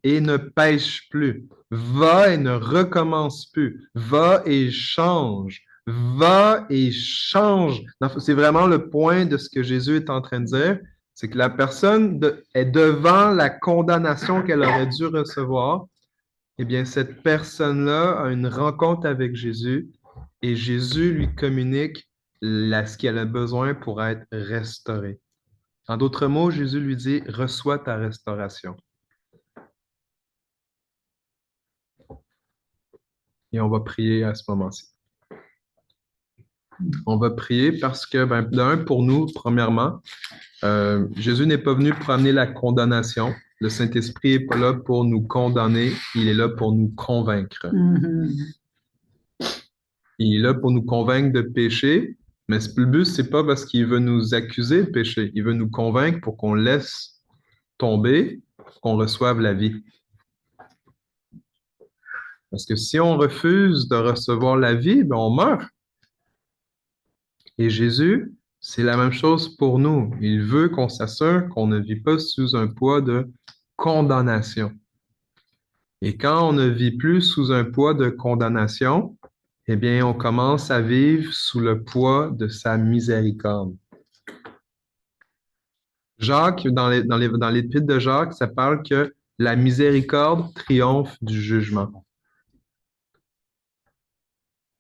et ne pêche plus. Va et ne recommence plus. Va et change. Va et change. C'est vraiment le point de ce que Jésus est en train de dire. C'est que la personne est devant la condamnation qu'elle aurait dû recevoir. Eh bien, cette personne-là a une rencontre avec Jésus et Jésus lui communique ce qu'elle a besoin pour être restaurée. En d'autres mots, Jésus lui dit, reçois ta restauration. Et on va prier à ce moment-ci. On va prier parce que, d'un, pour nous, premièrement, Jésus n'est pas venu pour amener la condamnation. Le Saint-Esprit n'est pas là pour nous condamner, il est là pour nous convaincre. Il est là pour nous convaincre de pécher, mais le but, c'est pas parce qu'il veut nous accuser de pécher. Il veut nous convaincre pour qu'on laisse tomber, qu'on reçoive la vie. Parce que si on refuse de recevoir la vie, on meurt. Et Jésus, c'est la même chose pour nous. Il veut qu'on s'assure qu'on ne vit pas sous un poids de condamnation. Et quand on ne vit plus sous un poids de condamnation, eh bien, on commence à vivre sous le poids de sa miséricorde. Jacques, dans l'épître de Jacques, ça parle que la miséricorde triomphe du jugement.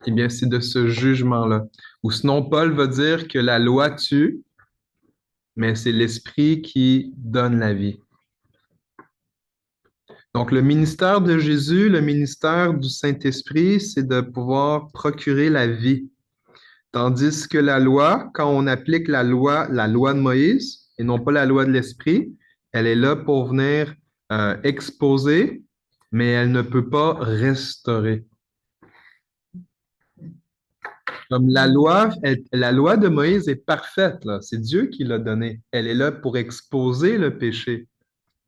Eh bien, c'est de ce jugement-là. Ou sinon, Paul va dire que la loi tue, mais c'est l'Esprit qui donne la vie. Donc, le ministère de Jésus, le ministère du Saint-Esprit, c'est de pouvoir procurer la vie. Tandis que la loi, quand on applique la loi de Moïse, et non pas la loi de l'Esprit, elle est là pour venir exposer, mais elle ne peut pas restaurer. Comme la loi de Moïse est parfaite, là. C'est Dieu qui l'a donnée. Elle est là pour exposer le péché,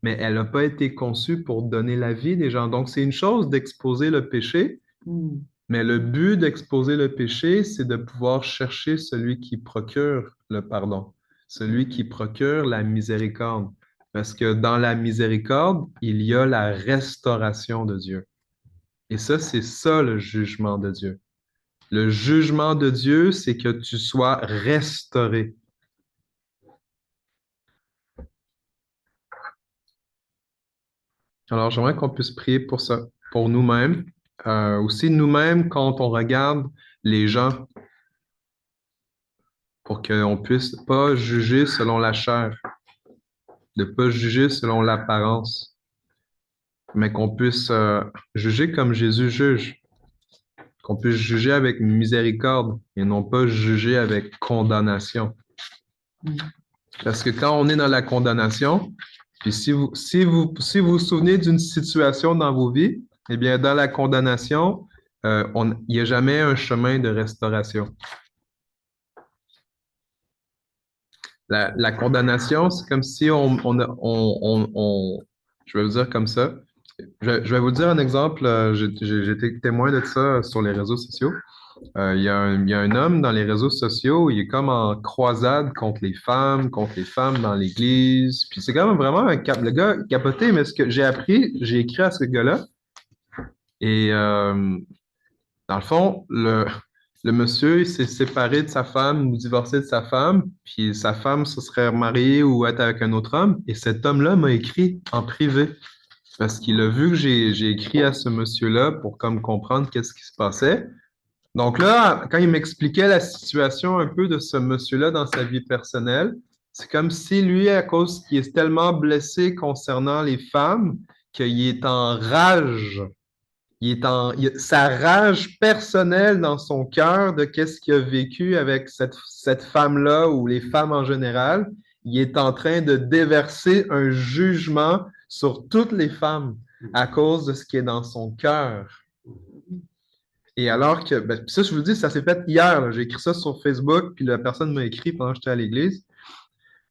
mais elle n'a pas été conçue pour donner la vie des gens. Donc, c'est une chose d'exposer le péché, mais le but d'exposer le péché, c'est de pouvoir chercher celui qui procure le pardon, celui qui procure la miséricorde. Parce que dans la miséricorde, il y a la restauration de Dieu. Et ça, c'est ça le jugement de Dieu. Le jugement de Dieu, c'est que tu sois restauré. Alors, j'aimerais qu'on puisse prier pour ça, pour nous-mêmes. Aussi, nous-mêmes, quand on regarde les gens, pour qu'on ne puisse pas juger selon la chair, de ne pas juger selon l'apparence, mais qu'on puisse juger comme Jésus juge. Qu'on puisse juger avec miséricorde et non pas juger avec condamnation. Parce que quand on est dans la condamnation, puis si vous vous souvenez d'une situation dans vos vies, eh bien, dans la condamnation, il n'y a jamais un chemin de restauration. La condamnation, c'est comme si je vais vous dire comme ça. Je vais vous dire un exemple. J'ai été témoin de ça sur les réseaux sociaux. Il y a un homme dans les réseaux sociaux, il est comme en croisade contre les femmes dans l'église. Puis c'est quand même vraiment le gars capoté, mais ce que j'ai appris, j'ai écrit à ce gars-là. Et dans le fond, le monsieur, il s'est séparé de sa femme ou divorcé de sa femme, puis sa femme se serait remariée ou être avec un autre homme. Et cet homme-là m'a écrit en privé. Parce qu'il a vu que j'ai écrit à ce monsieur-là pour comme comprendre qu'est-ce qui se passait. Donc là, quand il m'expliquait la situation un peu de ce monsieur-là dans sa vie personnelle, c'est comme si lui, à cause qu'il est tellement blessé concernant les femmes, qu'il est en rage. Sa rage personnelle dans son cœur de qu'est-ce qu'il a vécu avec cette femme-là ou les femmes en général, il est en train de déverser un jugement sur toutes les femmes à cause de ce qui est dans son cœur. Et alors que, ben, ça, je vous dis, ça s'est fait hier, là. J'ai écrit ça sur Facebook, puis la personne m'a écrit pendant que j'étais à l'église.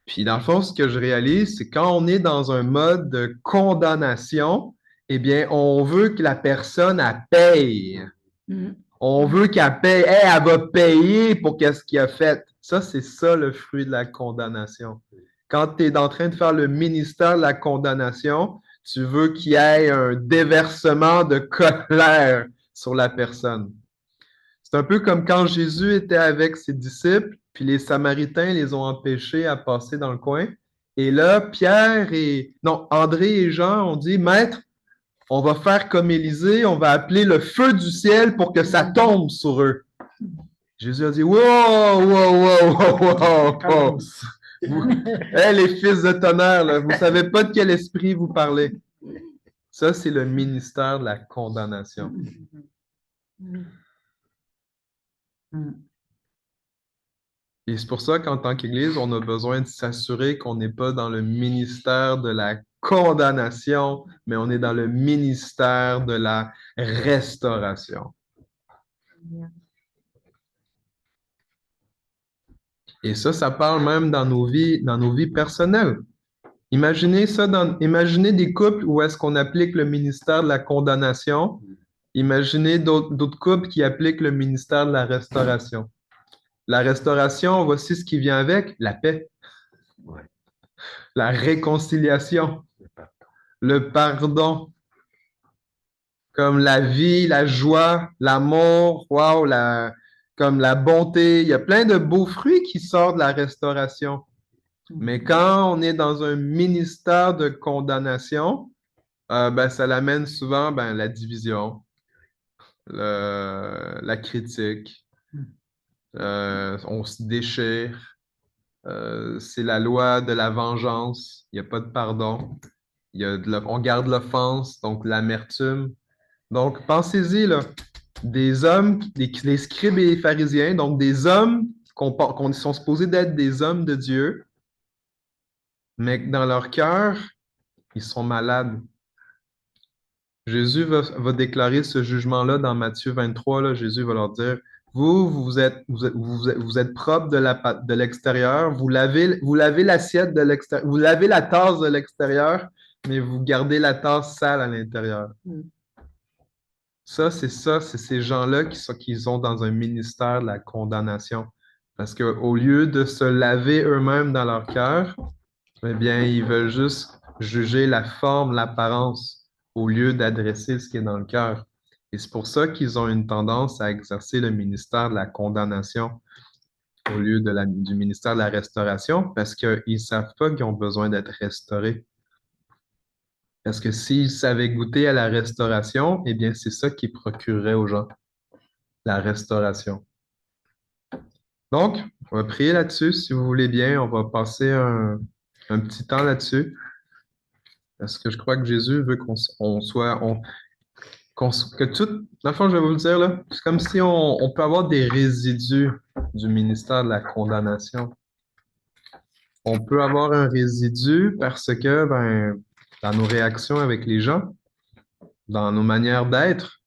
Puis dans le fond, ce que je réalise, c'est quand on est dans un mode de condamnation, eh bien, on veut que la personne, elle paye. On veut qu'elle paye. Hey, elle va payer pour qu'est-ce qu'il a fait. Ça, c'est ça le fruit de la condamnation. Quand tu es en train de faire le ministère de la condamnation, tu veux qu'il y ait un déversement de colère sur la personne. C'est un peu comme quand Jésus était avec ses disciples, puis les Samaritains les ont empêchés à passer dans le coin. Et là, André et Jean ont dit, Maître, on va faire comme Élisée, on va appeler le feu du ciel pour que ça tombe sur eux. Jésus a dit, wow, wow, wow, wow, wow. Hey, les fils de tonnerre, là, vous ne savez pas de quel esprit vous parlez. Ça, c'est le ministère de la condamnation. Et c'est pour ça qu'en tant qu'Église, on a besoin de s'assurer qu'on n'est pas dans le ministère de la condamnation, mais on est dans le ministère de la restauration. Et ça parle même dans nos vies personnelles. Imaginez imaginez des couples où est-ce qu'on applique le ministère de la condamnation. Imaginez d'autres couples qui appliquent le ministère de la restauration. La restauration, voici ce qui vient avec, la paix, la réconciliation, le pardon, comme la vie, la joie, l'amour, wow, comme la bonté. Il y a plein de beaux fruits qui sortent de la restauration. Mais quand on est dans un ministère de condamnation, ça l'amène souvent la division, la critique, on se déchire, c'est la loi de la vengeance, il n'y a pas de pardon, on garde l'offense, donc l'amertume. Donc, pensez-y, là, des hommes, les scribes et les pharisiens, donc des hommes qu'on sont supposés d'être des hommes de Dieu, mais dans leur cœur, ils sont malades. Jésus va déclarer ce jugement-là dans Matthieu 23. Là, Jésus va leur dire, vous êtes propres de l'extérieur, vous lavez l'assiette de l'extérieur, vous lavez la tasse de l'extérieur, mais vous gardez la tasse sale à l'intérieur. C'est ces gens-là qui sont dans un ministère de la condamnation. Parce qu'au lieu de se laver eux-mêmes dans leur cœur, eh bien, ils veulent juste juger la forme, l'apparence, au lieu d'adresser ce qui est dans le cœur. Et c'est pour ça qu'ils ont une tendance à exercer le ministère de la condamnation au lieu du ministère de la restauration, parce qu'ils ne savent pas qu'ils ont besoin d'être restaurés. Parce que s'ils savaient goûter à la restauration, eh bien, c'est ça qui procurerait aux gens, la restauration. Donc, on va prier là-dessus, si vous voulez bien. On va passer un petit temps là-dessus. Parce que je crois que Jésus veut que tout, dans le fond, je vais vous le dire, là, c'est comme si on peut avoir des résidus du ministère de la condamnation. On peut avoir un résidu parce que, dans nos réactions avec les gens, dans nos manières d'être,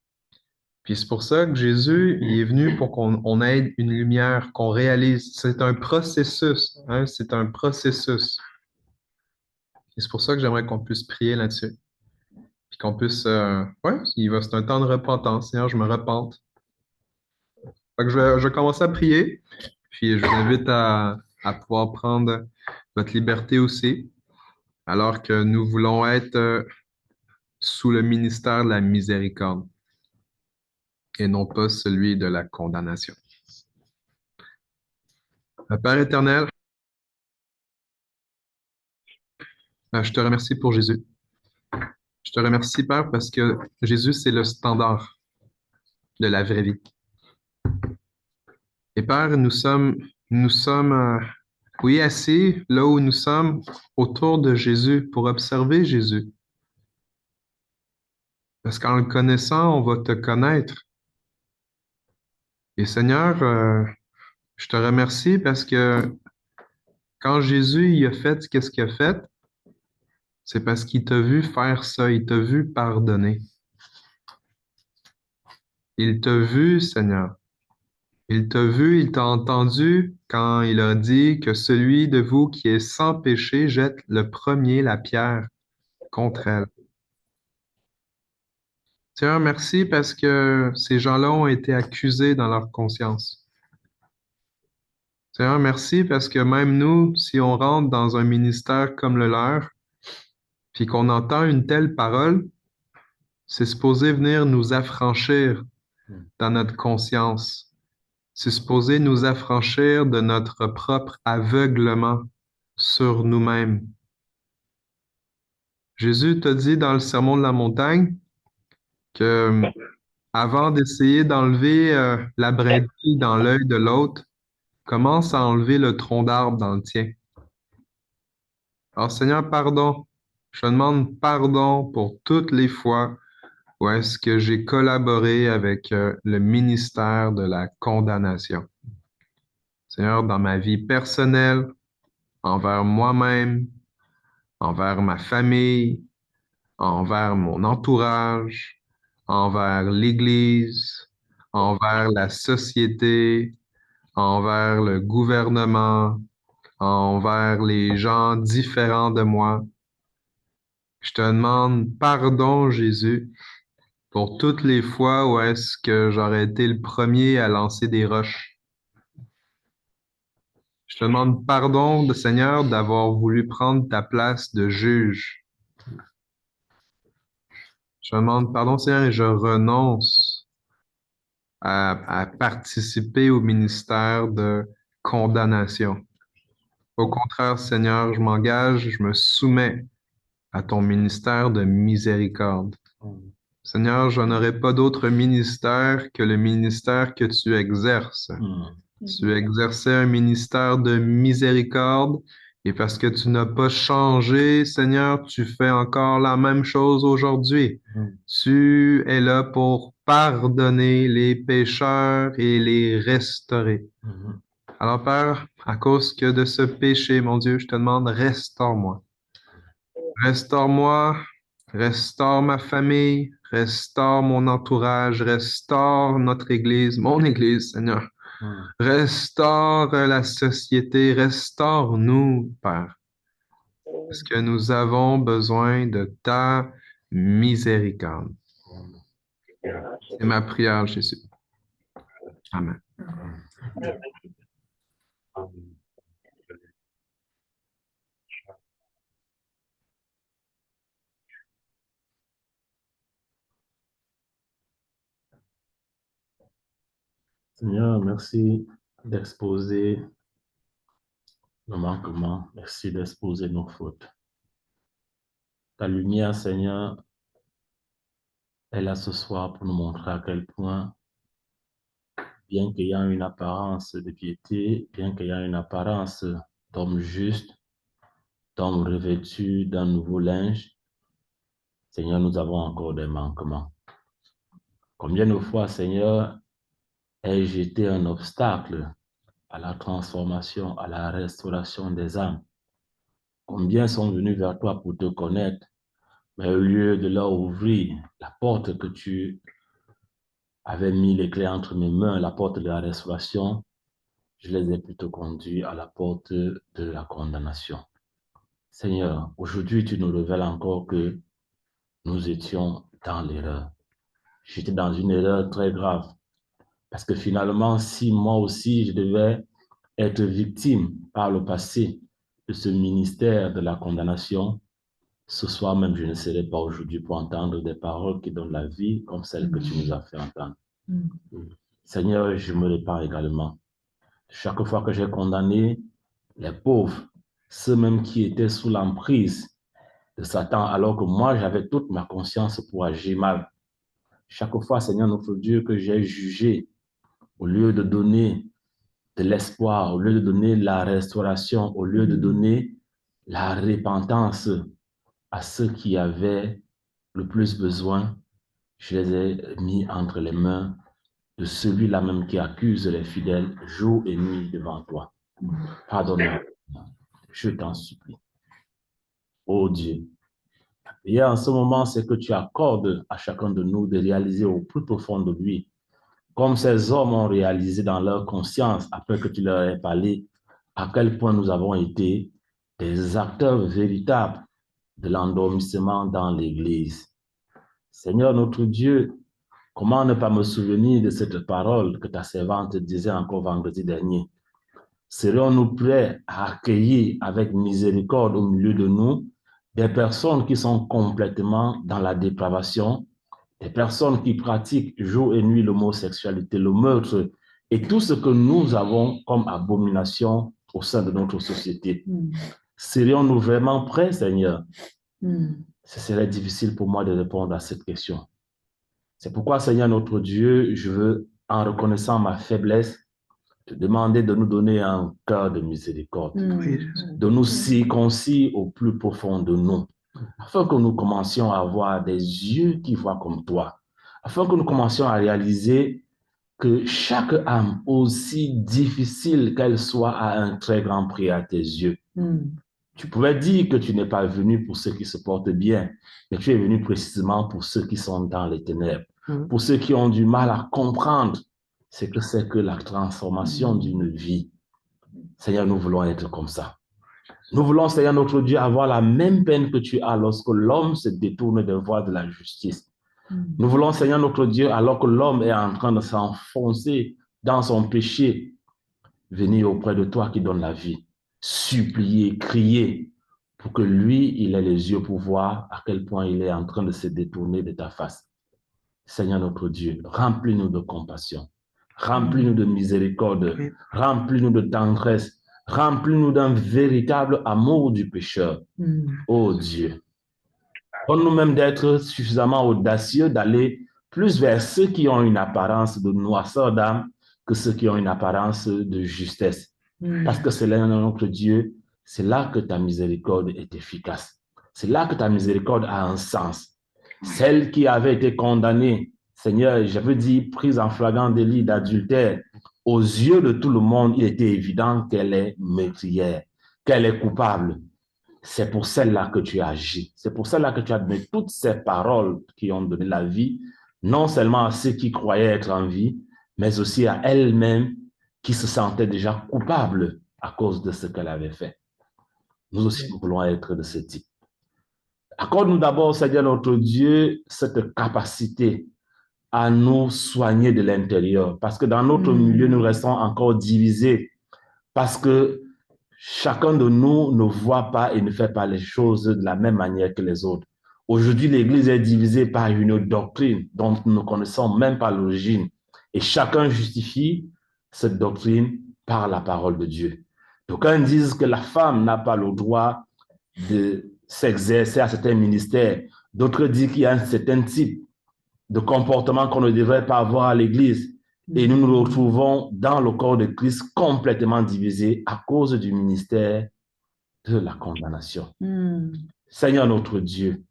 puis c'est pour ça que Jésus il est venu pour qu'on ait une lumière, qu'on réalise. C'est un processus, hein, c'est un processus. Et c'est pour ça que j'aimerais qu'on puisse prier là-dessus. Puis qu'on puisse, c'est un temps de repentance. Seigneur, je me repente. Fait que je vais commencer à prier, puis je vous invite à pouvoir prendre votre liberté aussi, alors que nous voulons être sous le ministère de la miséricorde et non pas celui de la condamnation. Père éternel, je te remercie pour Jésus. Je te remercie, Père, parce que Jésus, c'est le standard de la vraie vie. Et Père, nous sommes assis là où nous sommes autour de Jésus pour observer Jésus. Parce qu'en le connaissant, on va te connaître. Et Seigneur, je te remercie parce que quand Jésus il a fait ce qu'il a fait, c'est parce qu'il t'a vu faire ça, il t'a vu pardonner. Il t'a vu, Seigneur. Il t'a vu, il t'a entendu quand il a dit que celui de vous qui est sans péché jette le premier la pierre contre elle. Seigneur, merci parce que ces gens-là ont été accusés dans leur conscience. Seigneur, merci parce que même nous, si on rentre dans un ministère comme le leur, puis qu'on entend une telle parole, c'est supposé venir nous affranchir dans notre conscience. C'est supposé nous affranchir de notre propre aveuglement sur nous-mêmes. Jésus t'a dit dans le Sermon de la montagne que avant d'essayer d'enlever la brindille dans l'œil de l'autre, commence à enlever le tronc d'arbre dans le tien. Alors Seigneur, pardon. Je te demande pardon pour toutes les fois où est-ce que j'ai collaboré avec le ministère de la condamnation. Seigneur, dans ma vie personnelle, envers moi-même, envers ma famille, envers mon entourage, envers l'Église, envers la société, envers le gouvernement, envers les gens différents de moi. Je te demande pardon, Jésus, pour toutes les fois où est-ce que j'aurais été le premier à lancer des roches. Je te demande pardon, Seigneur, d'avoir voulu prendre ta place de juge. Je te demande pardon, Seigneur, et je renonce à participer au ministère de condamnation. Au contraire, Seigneur, je m'engage, je me soumets à ton ministère de miséricorde. Seigneur, je n'aurai pas d'autre ministère que le ministère que tu exerces. Tu exerçais un ministère de miséricorde et parce que tu n'as pas changé, Seigneur, tu fais encore la même chose aujourd'hui. Tu es là pour pardonner les pécheurs et les restaurer. Alors, Père, à cause que de ce péché, mon Dieu, je te demande, restaure-moi. Restaure-moi, restaure ma famille, restaure mon entourage, restaure notre Église, mon Église, Seigneur. Restaure la société, restaure-nous, Père. Parce que nous avons besoin de ta miséricorde. C'est ma prière, Jésus. Amen. Seigneur, merci d'exposer nos manquements. Merci d'exposer nos fautes. Ta lumière, Seigneur, est là ce soir pour nous montrer à quel point, bien qu'ayant une apparence de piété, bien qu'ayant une apparence d'homme juste, d'homme revêtu d'un nouveau linge, Seigneur, nous avons encore des manquements. Combien de fois, Seigneur, ai-je été un obstacle à la transformation, à la restauration des âmes? Combien sont venus vers toi pour te connaître, mais au lieu de leur ouvrir la porte que tu avais mis les clés entre mes mains, la porte de la restauration, je les ai plutôt conduits à la porte de la condamnation. Seigneur, aujourd'hui, tu nous révèles encore que nous étions dans l'erreur. J'étais dans une erreur très grave. Parce que finalement, si moi aussi, je devais être victime par le passé de ce ministère de la condamnation, ce soir même, je ne serai pas aujourd'hui pour entendre des paroles qui donnent la vie comme celles que tu nous as fait entendre. Seigneur, je me répare également. Chaque fois que j'ai condamné les pauvres, ceux même qui étaient sous l'emprise de Satan, alors que moi, j'avais toute ma conscience pour agir mal. Chaque fois, Seigneur notre Dieu, que j'ai jugé, au lieu de donner de l'espoir, au lieu de donner la restauration, au lieu de donner la repentance à ceux qui avaient le plus besoin, je les ai mis entre les mains de celui-là même qui accuse les fidèles jour et nuit devant toi. Pardonne-moi, je t'en supplie. Oh Dieu, et en ce moment, c'est que tu accordes à chacun de nous de réaliser au plus profond de lui comme ces hommes ont réalisé dans leur conscience, après que tu leur aies parlé, à quel point nous avons été des acteurs véritables de l'endormissement dans l'Église. Seigneur notre Dieu, comment ne pas me souvenir de cette parole que ta servante disait encore vendredi dernier? Serions-nous prêts à accueillir avec miséricorde au milieu de nous des personnes qui sont complètement dans la dépravation, des personnes qui pratiquent jour et nuit l'homosexualité, le meurtre et tout ce que nous avons comme abomination au sein de notre société? Serions-nous vraiment prêts, Seigneur? Ce serait difficile pour moi de répondre à cette question. C'est pourquoi, Seigneur notre Dieu, je veux, en reconnaissant ma faiblesse, te demander de nous donner un cœur de miséricorde, de nous circoncire au plus profond de nous, afin que nous commencions à avoir des yeux qui voient comme toi, afin que nous commencions à réaliser que chaque âme, aussi difficile qu'elle soit, a un très grand prix à tes yeux. Tu pouvais dire que tu n'es pas venu pour ceux qui se portent bien, mais tu es venu précisément pour ceux qui sont dans les ténèbres, pour ceux qui ont du mal à comprendre ce que c'est que la transformation d'une vie. Seigneur, nous voulons être comme ça. Nous voulons, Seigneur notre Dieu, avoir la même peine que tu as lorsque l'homme se détourne des voies de la justice. Nous voulons, Seigneur notre Dieu, alors que l'homme est en train de s'enfoncer dans son péché, venir auprès de toi qui donne la vie, supplier, crier, pour que lui, il ait les yeux pour voir à quel point il est en train de se détourner de ta face. Seigneur notre Dieu, remplis-nous de compassion, remplis-nous de miséricorde, remplis-nous de tendresse, remplis-nous d'un véritable amour du pécheur. Oh Dieu, donne-nous même d'être suffisamment audacieux d'aller plus vers ceux qui ont une apparence de noirceur d'âme que ceux qui ont une apparence de justesse. Parce que c'est là, notre Dieu, c'est là que ta miséricorde est efficace. C'est là que ta miséricorde a un sens. Celle qui avait été condamnée, Seigneur, je veux dire, prise en flagrant délit d'adultère, aux yeux de tout le monde, il était évident qu'elle est meurtrière, qu'elle est coupable. C'est pour celle-là que tu as agi. C'est pour celle-là que tu as donné toutes ces paroles qui ont donné la vie, non seulement à ceux qui croyaient être en vie, mais aussi à elle-même qui se sentait déjà coupable à cause de ce qu'elle avait fait. Nous aussi, nous voulons être de ce type. Accorde-nous d'abord, Seigneur notre Dieu, cette capacité à nous soigner de l'intérieur, parce que dans notre milieu, nous restons encore divisés, parce que chacun de nous ne voit pas et ne fait pas les choses de la même manière que les autres. Aujourd'hui, l'Église est divisée par une doctrine dont nous ne connaissons même pas l'origine, et chacun justifie cette doctrine par la parole de Dieu. D'aucuns disent que la femme n'a pas le droit de s'exercer à certains ministères. D'autres disent qu'il y a un certain type de comportement qu'on ne devrait pas avoir à l'Église. Et nous nous retrouvons dans le corps de Christ complètement divisé à cause du ministère de la condamnation. Seigneur notre Dieu,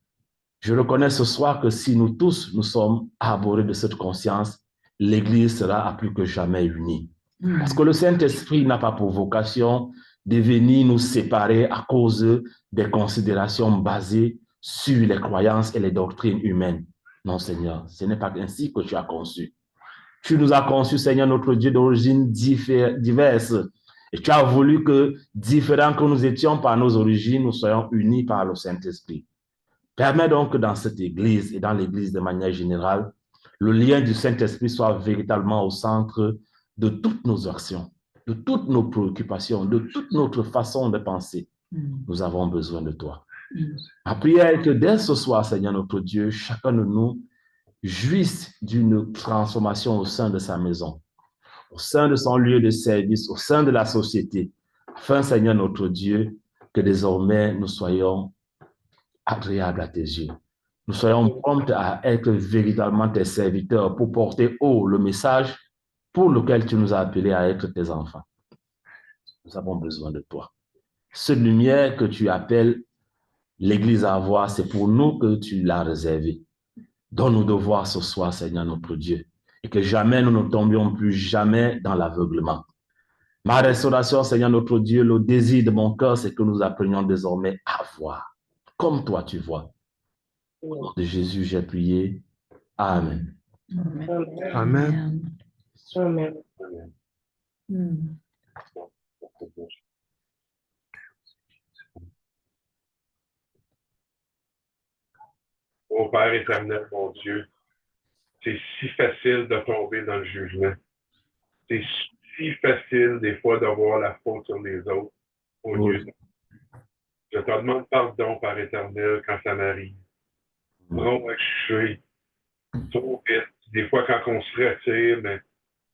je reconnais ce soir que si nous tous nous sommes arborés de cette conscience, l'Église sera à plus que jamais unie. Parce que le Saint-Esprit n'a pas pour vocation de venir nous séparer à cause des considérations basées sur les croyances et les doctrines humaines. Non, Seigneur, ce n'est pas ainsi que tu as conçu. Tu nous as conçus, Seigneur notre Dieu, d'origines diverses. Et tu as voulu que, différents que nous étions par nos origines, nous soyons unis par le Saint-Esprit. Permets donc que dans cette Église et dans l'Église de manière générale, le lien du Saint-Esprit soit véritablement au centre de toutes nos actions, de toutes nos préoccupations, de toute notre façon de penser. Nous avons besoin de toi. Ma prière est que dès ce soir, Seigneur notre Dieu, chacun de nous jouisse d'une transformation au sein de sa maison, au sein de son lieu de service, au sein de la société, afin, Seigneur notre Dieu, que désormais nous soyons agréables à tes yeux. Nous soyons prompts à être véritablement tes serviteurs pour porter haut le message pour lequel tu nous as appelés à être tes enfants. Nous avons besoin de toi. Cette lumière que tu appelles l'Église à avoir, c'est pour nous que tu l'as réservée. Donne-nous de voir ce soir, Seigneur notre Dieu, et que jamais nous ne tombions plus jamais dans l'aveuglement. Ma restauration, Seigneur notre Dieu, le désir de mon cœur, c'est que nous apprenions désormais à voir, comme toi tu vois. Au nom de Jésus, j'ai prié. Amen. Amen. Amen. Amen. Hmm. Ô Père éternel, mon Dieu, c'est si facile de tomber dans le jugement. C'est si facile des fois de voir la faute sur les autres au lieu de... Je te demande pardon, Père éternel, quand ça m'arrive. Non, je suis trop vite. Des fois, quand on se retire, mais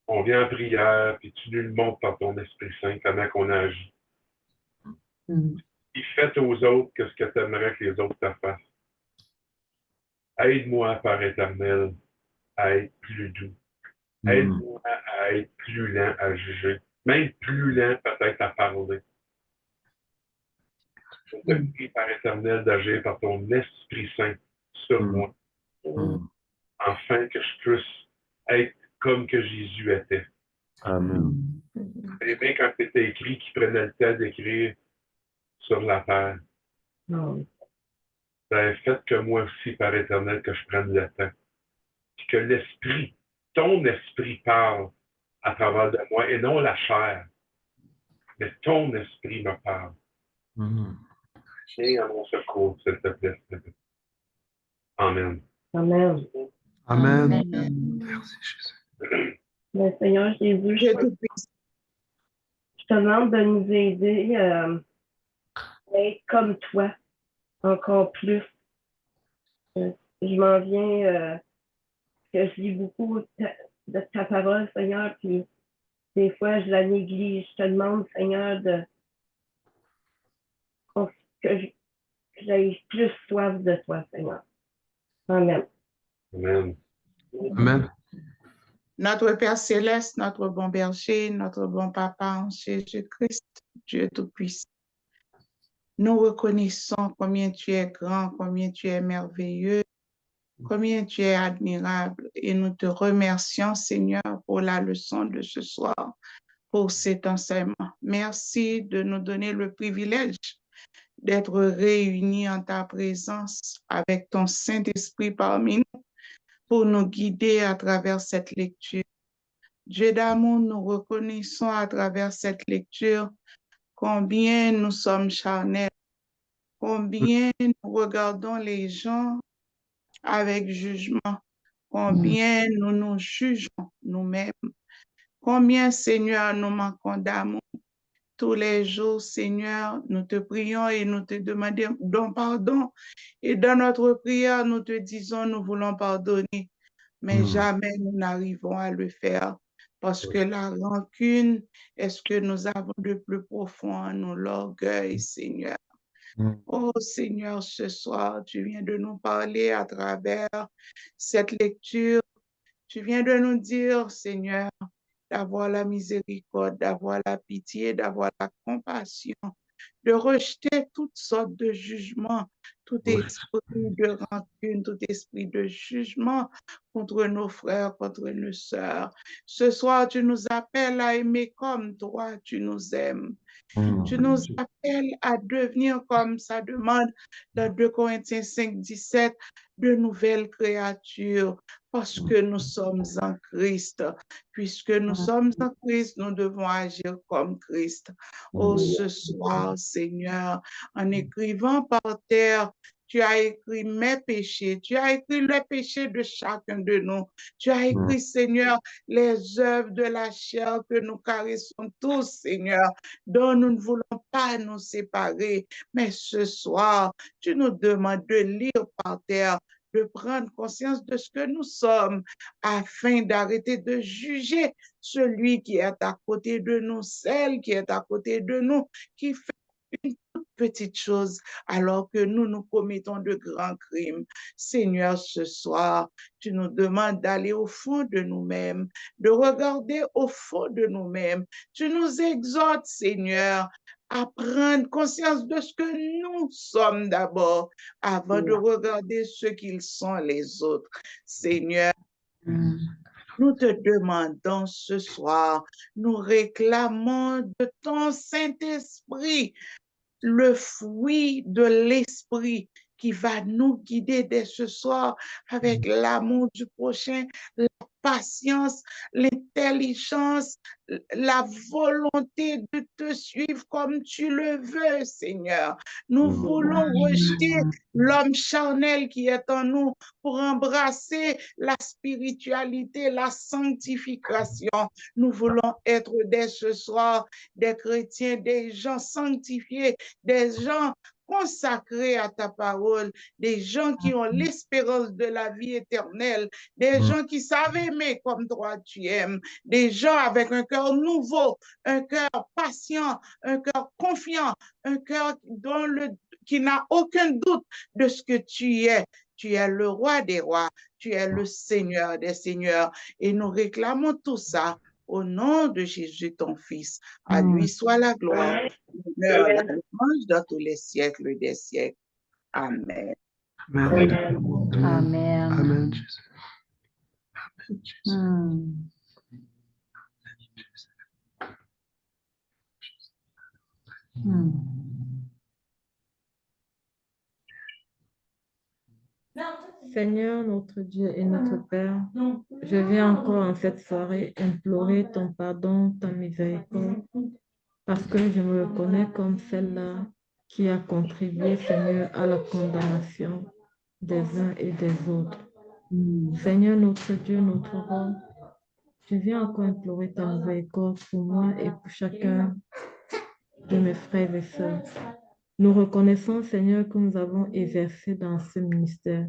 on vient en prière, puis tu nous montres par ton Esprit Saint comment qu'on agit. Puis faites aux autres ce que tu aimerais que les autres te fassent. Aide-moi, Père éternel, à être plus doux. Aide-moi à être plus lent à juger. Même plus lent peut-être à parler. Je te prie, Père éternel, d'agir par ton Esprit Saint sur moi. Afin que je puisse être comme que Jésus était. Amen. Et bien quand c'était écrit qu'il prenait le temps d'écrire sur la terre. Ben, faites que moi aussi, Père éternel, que je prenne le temps. Puis que l'Esprit, ton Esprit parle à travers de moi, et non la chair. Mais ton Esprit me parle. Viens à mon secours, s'il te plaît. Amen. Amen. Amen. Merci, Jésus. Mais Seigneur Jésus, je te demande de nous aider à être comme toi, encore plus. Je m'en viens, que je lis beaucoup de ta parole, Seigneur, puis des fois, je la néglige. Je te demande, Seigneur, que j'aie plus soif de toi, Seigneur. Amen. Amen. Amen. Notre Père céleste, notre bon berger, notre bon papa en Jésus-Christ, Dieu Tout-Puissant. Nous reconnaissons combien tu es grand, combien tu es merveilleux, combien tu es admirable et nous te remercions, Seigneur, pour la leçon de ce soir, pour cet enseignement. Merci de nous donner le privilège d'être réunis en ta présence avec ton Saint-Esprit parmi nous pour nous guider à travers cette lecture. Dieu d'amour, nous reconnaissons à travers cette lecture combien nous sommes charnels, combien nous regardons les gens avec jugement, combien nous nous jugeons nous-mêmes, combien, Seigneur, nous manquons d'amour. Tous les jours, Seigneur, nous te prions et nous te demandons pardon. Et dans notre prière, nous te disons, nous voulons pardonner, mais jamais nous n'arrivons à le faire. Parce que la rancune est ce que nous avons de plus profond en nous, l'orgueil, Seigneur. Oh Seigneur, ce soir, tu viens de nous parler à travers cette lecture. Tu viens de nous dire, Seigneur, d'avoir la miséricorde, d'avoir la pitié, d'avoir la compassion, de rejeter toutes sortes de jugements, tout esprit de rancune, tout esprit de jugement contre nos frères, contre nos sœurs. Ce soir, tu nous appelles à aimer comme toi, tu nous aimes. Tu nous appelles à devenir, comme ça demande dans 2 Corinthiens 5, 17, de nouvelles créatures, parce que nous sommes en Christ. Puisque nous sommes en Christ, nous devons agir comme Christ. Oh, ce soir, Seigneur, en écrivant par terre, tu as écrit mes péchés, tu as écrit les péchés de chacun de nous. Tu as écrit, Seigneur, les œuvres de la chair que nous caressons tous, Seigneur, dont nous ne voulons pas nous séparer. Mais ce soir, tu nous demandes de lire par terre, de prendre conscience de ce que nous sommes, afin d'arrêter de juger celui qui est à côté de nous, celle qui est à côté de nous, qui fait une toute petite chose alors que nous commettons de grands crimes. Seigneur, ce soir, tu nous demandes d'aller au fond de nous-mêmes, de regarder au fond de nous-mêmes. Tu nous exhortes, Seigneur, à prendre conscience de ce que nous sommes d'abord, avant de regarder ce qu'ils sont les autres. Seigneur, nous te demandons ce soir, nous réclamons de ton Saint-Esprit le fruit de l'Esprit qui va nous guider dès ce soir avec l'amour du prochain, la patience, l'intelligence, la volonté de te suivre comme tu le veux, Seigneur. Nous voulons rejeter l'homme charnel qui est en nous pour embrasser la spiritualité, la sanctification. Nous voulons être dès ce soir des chrétiens, des gens sanctifiés, des gens consacrés à ta parole, des gens qui ont l'espérance de la vie éternelle, des gens qui savent aimer comme toi tu aimes, des gens avec un cœur nouveau, un cœur patient, un cœur confiant, un cœur qui n'a aucun doute de ce que tu es. Tu es le roi des rois, tu es le Seigneur des seigneurs. Et nous réclamons tout ça au nom de Jésus, ton Fils. À lui soit la gloire, l'honneur, la louange dans tous les siècles des siècles. Amen. Amen. Amen. Amen, Jésus. Amen, Jésus. Seigneur, notre Dieu et notre Père, je viens encore en cette soirée implorer ton pardon, ta miséricorde, parce que je me reconnais comme celle-là qui a contribué, Seigneur, à la condamnation des uns et des autres. Seigneur, notre Dieu, notre roi, je viens encore implorer ta miséricorde pour moi et pour chacun de mes frères et sœurs. Nous reconnaissons, Seigneur, que nous avons exercé dans ce ministère.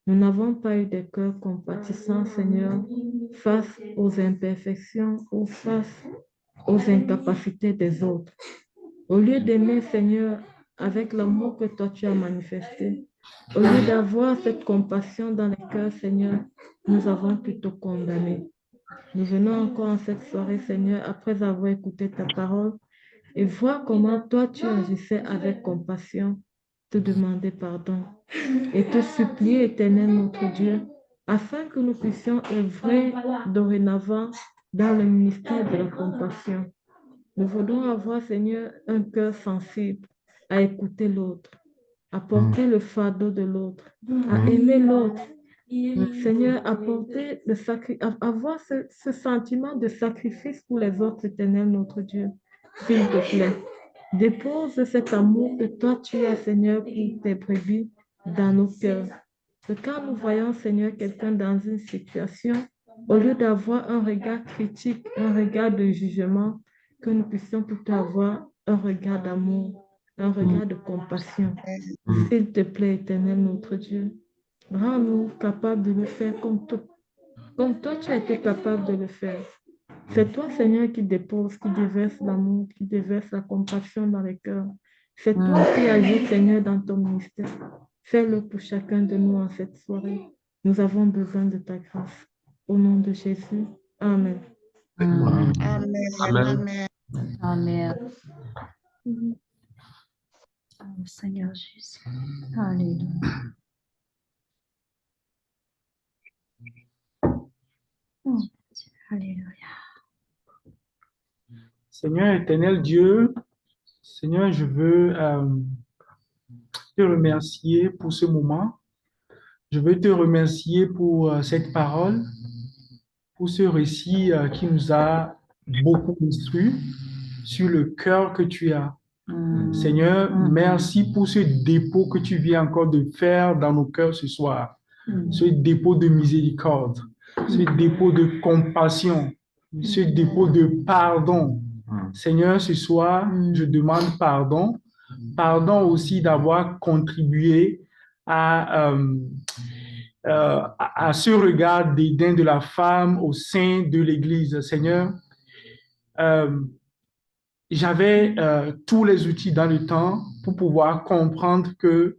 Nous n'avons pas eu de cœur compatissant, Seigneur, face aux imperfections ou face aux incapacités des autres. Au lieu d'aimer, Seigneur, avec l'amour que toi tu as manifesté, au lieu d'avoir cette compassion dans les cœurs, Seigneur, nous avons plutôt condamné. Nous venons encore en cette soirée, Seigneur, après avoir écouté ta parole, et voir comment toi tu agissais avec compassion, te demander pardon et te supplier, Éternel notre Dieu, afin que nous puissions œuvrer dorénavant dans le ministère de la compassion. Nous voulons avoir, Seigneur, un cœur sensible à écouter l'autre, à porter le fardeau de l'autre, à aimer l'autre. Seigneur, avoir ce sentiment de sacrifice pour les autres, Éternel notre Dieu. S'il te plaît, dépose cet amour que toi tu as, Seigneur, pour tes brebis dans nos cœurs. Que quand nous voyons, Seigneur, quelqu'un dans une situation, au lieu d'avoir un regard critique, un regard de jugement, que nous puissions plutôt avoir un regard d'amour, un regard de compassion. S'il te plaît, Éternel notre Dieu, rends-nous capables de le faire comme toi tu as été capable de le faire. C'est toi, Seigneur, qui dépose, qui déverse l'amour, qui déverse la compassion dans les cœurs. C'est toi qui agis, Seigneur, dans ton ministère. Fais-le pour chacun de nous en cette soirée. Nous avons besoin de ta grâce. Au nom de Jésus. Amen. Amen. Amen. Amen. Oh, Seigneur Jésus. Alléluia. Oh, Alléluia. Seigneur éternel Dieu, Seigneur, je veux te remercier pour ce moment. Je veux te remercier pour cette parole, pour ce récit qui nous a beaucoup instruit sur le cœur que tu as. Seigneur, merci pour ce dépôt que tu viens encore de faire dans nos cœurs ce soir. Ce dépôt de miséricorde, ce dépôt de compassion, ce dépôt de pardon. Seigneur, ce soir, je demande pardon. Pardon aussi d'avoir contribué à ce regard dédain de la femme au sein de l'Église. Seigneur, j'avais tous les outils dans le temps pour pouvoir comprendre que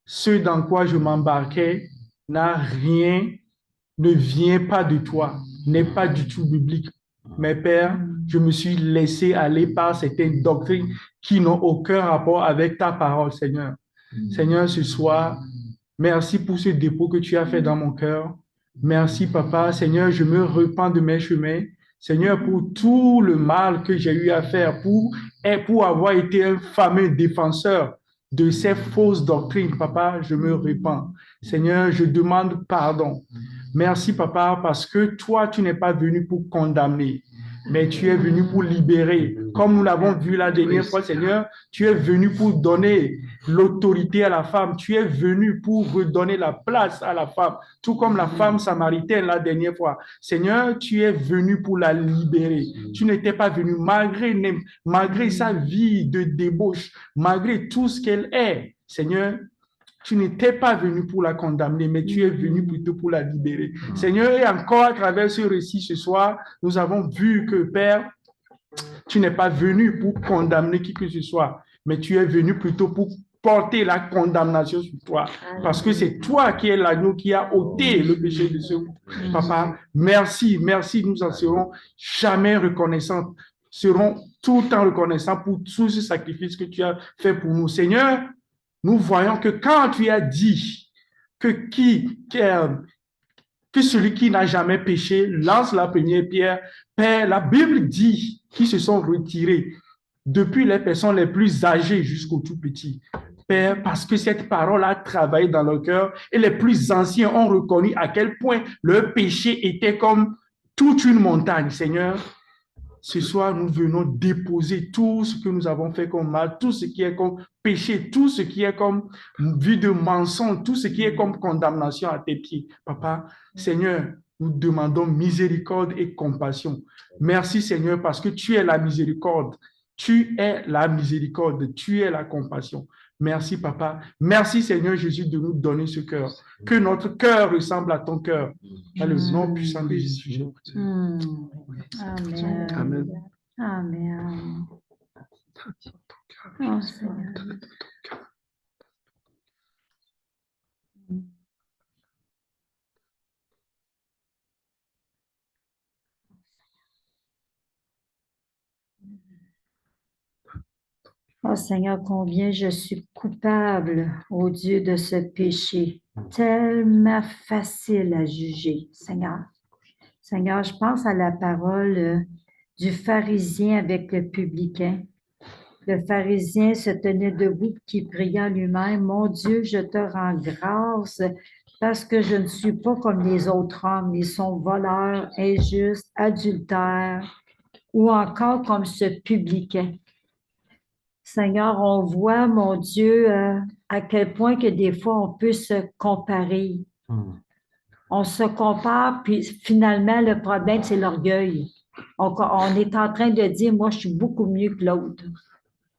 ce dans quoi je m'embarquais ne vient pas de toi, n'est pas du tout biblique. Mais Père, je me suis laissé aller par certaines doctrines qui n'ont aucun rapport avec ta parole, Seigneur. Seigneur, ce soir, merci pour ce dépôt que tu as fait dans mon cœur. Merci, Papa. Seigneur, je me repens de mes chemins. Seigneur, pour tout le mal que j'ai eu à faire, pour avoir été un fameux défenseur de ces fausses doctrines, Papa, je me repens. Seigneur, je demande pardon. Merci, Papa, parce que toi, tu n'es pas venu pour condamner, mais tu es venu pour libérer. Comme nous l'avons vu la dernière fois, Seigneur, tu es venu pour donner l'autorité à la femme. Tu es venu pour redonner la place à la femme, tout comme la femme samaritaine la dernière fois. Seigneur, tu es venu pour la libérer. Tu n'étais pas venu malgré sa vie de débauche, malgré tout ce qu'elle est. Seigneur, tu n'étais pas venu pour la condamner, mais tu es venu plutôt pour la libérer. Seigneur, et encore à travers ce récit ce soir, nous avons vu que, Père, tu n'es pas venu pour condamner qui que ce soit, mais tu es venu plutôt pour porter la condamnation sur toi. Parce que c'est toi qui es l'agneau qui a ôté le péché de ce papa. Merci, merci, nous en serons jamais reconnaissants. Serons tout le temps reconnaissants pour tout ce sacrifice que tu as fait pour nous. Seigneur, nous voyons que quand tu as dit que celui qui n'a jamais péché lance la première pierre, Père, la Bible dit qu'ils se sont retirés depuis les personnes les plus âgées jusqu'aux tout petits. Père, parce que cette parole a travaillé dans leur cœur et les plus anciens ont reconnu à quel point leur péché était comme toute une montagne, Seigneur. Ce soir, nous venons déposer tout ce que nous avons fait comme mal, tout ce qui est comme péché, tout ce qui est comme vie de mensonge, tout ce qui est comme condamnation à tes pieds. Papa, Seigneur, nous demandons miséricorde et compassion. Merci, Seigneur, parce que tu es la miséricorde. Tu es la miséricorde, tu es la compassion. Merci, Papa. Merci, Seigneur Jésus, de nous donner ce cœur. Que notre cœur ressemble à ton cœur. Dans le nom puissant de Jésus. Amen. Amen. Amen. Oh, Seigneur. Oh Seigneur, combien je suis coupable, ô Dieu, de ce péché. Tellement facile à juger, Seigneur. Seigneur, je pense à la parole du pharisien avec le publicain. Le pharisien se tenait debout qui priait en lui-même, « Mon Dieu, je te rends grâce parce que je ne suis pas comme les autres hommes. Ils sont voleurs, injustes, adultères ou encore comme ce publicain. » Seigneur, on voit, mon Dieu, à quel point que des fois on peut se comparer. On se compare, puis finalement, le problème, c'est l'orgueil. On est en train de dire, moi, je suis beaucoup mieux que l'autre.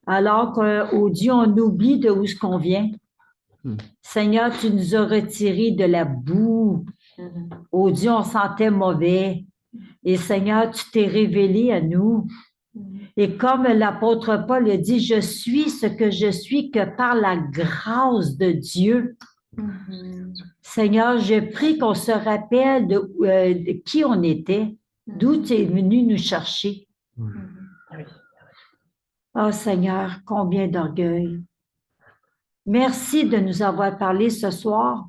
Alors qu'au Dieu, on oublie de où est-ce qu'on vient. Seigneur, tu nous as retirés de la boue. Au Dieu, on sentait mauvais. Et Seigneur, tu t'es révélé à nous. Et comme l'apôtre Paul a dit, je suis ce que je suis que par la grâce de Dieu. Seigneur, je prie qu'on se rappelle de qui on était, d'où tu es venu nous chercher. Oh Seigneur, combien d'orgueil. Merci de nous avoir parlé ce soir.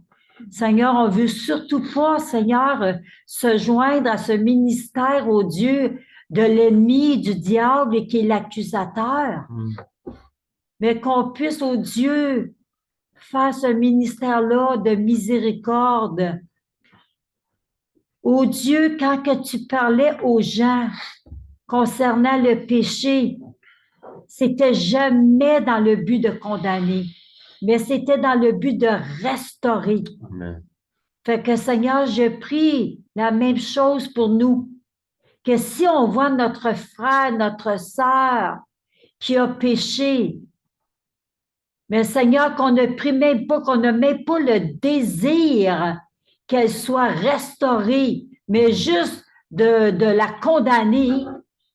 Seigneur, on ne veut surtout pas, Seigneur, se joindre à ce ministère, au Dieu, de l'ennemi, du diable, qui est l'accusateur. Mais qu'on puisse, au Dieu, faire ce ministère-là de miséricorde. Ô Dieu, quand que tu parlais aux gens concernant le péché, c'était jamais dans le but de condamner, mais c'était dans le but de restaurer. Amen. Fait que Seigneur, je prie la même chose pour nous, que si on voit notre frère, notre sœur qui a péché, mais Seigneur, qu'on ne prie même pas, qu'on ne met pas le désir qu'elle soit restaurée, mais juste de la condamner,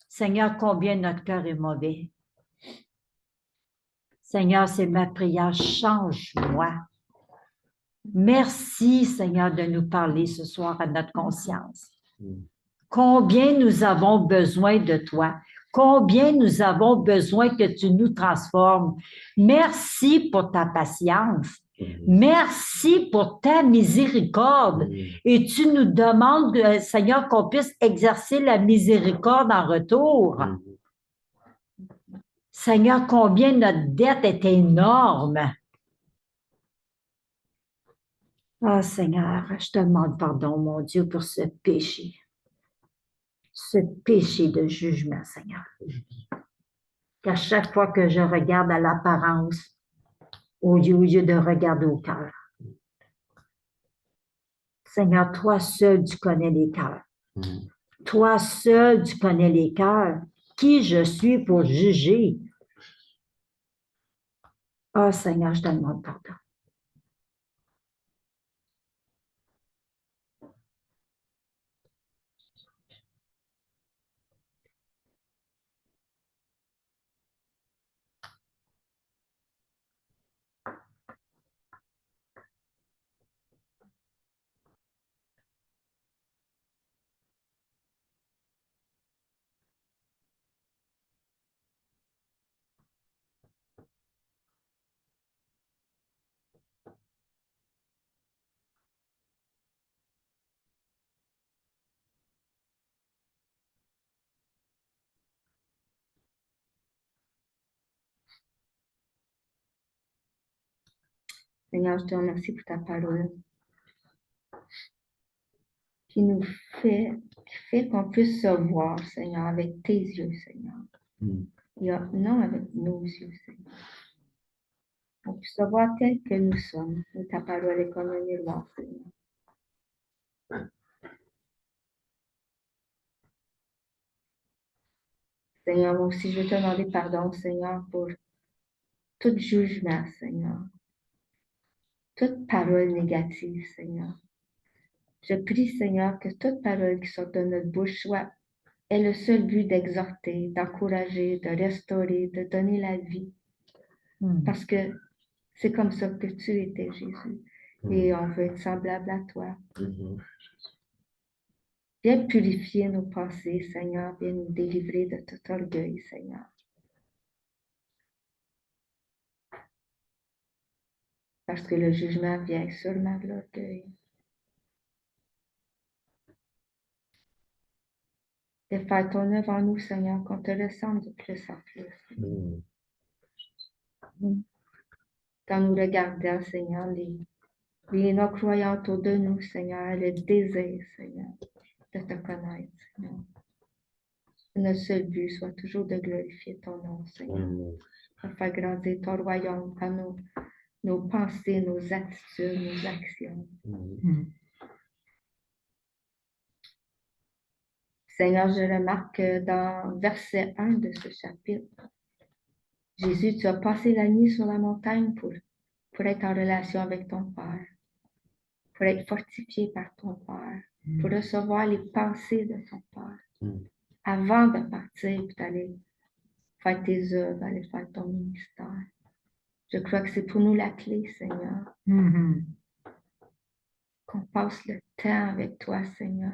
Seigneur, combien notre cœur est mauvais. Seigneur, c'est ma prière, change-moi. Merci, Seigneur, de nous parler ce soir à notre conscience. Combien nous avons besoin de toi. Combien nous avons besoin que tu nous transformes. Merci pour ta patience. Merci pour ta miséricorde. Et tu nous demandes, Seigneur, qu'on puisse exercer la miséricorde en retour. Seigneur, combien notre dette est énorme. Ah, Seigneur, je te demande pardon, mon Dieu, pour ce péché de jugement, Seigneur. Qu'à chaque fois que je regarde à l'apparence, au lieu de regarder au cœur. Seigneur, toi seul, tu connais les cœurs. Toi seul, tu connais les cœurs. Qui je suis pour juger? Ah, Seigneur, je te demande pardon. Seigneur, je te remercie pour ta parole qui nous fait, qui fait qu'on puisse se voir, Seigneur, avec tes yeux, Seigneur. Non avec nos yeux, Seigneur. On puisse se voir tel que nous sommes. Et ta parole est comme un miroir, Seigneur. Seigneur, moi aussi, je veux te demander pardon, Seigneur, pour tout jugement, Seigneur. Toute parole négative, Seigneur. Je prie, Seigneur, que toute parole qui sort de notre bouche soit ait le seul but d'exhorter, d'encourager, de restaurer, de donner la vie. Parce que c'est comme ça que tu étais, Jésus. Et on veut être semblable à toi. Viens purifier nos pensées, Seigneur. Viens nous délivrer de tout orgueil, Seigneur. Parce que le jugement vient sûrement de l'orgueil. Et faire ton œuvre en nous, Seigneur, qu'on te ressemble de plus en plus. Quand nous regardons, Seigneur, les non-croyants autour de nous, Seigneur, le désir, Seigneur, de te connaître, Seigneur. Que notre seul but soit toujours de glorifier ton nom, Seigneur. De faire grandir ton royaume par nos pensées, nos attitudes, nos actions. Seigneur, je remarque que dans verset 1 de ce chapitre, Jésus, tu as passé la nuit sur la montagne pour être en relation avec ton Père, pour être fortifié par ton Père, pour recevoir les pensées de ton Père, avant de partir et d'aller faire tes œuvres, aller faire ton ministère. Je crois que c'est pour nous la clé, Seigneur. Qu'on passe le temps avec toi, Seigneur.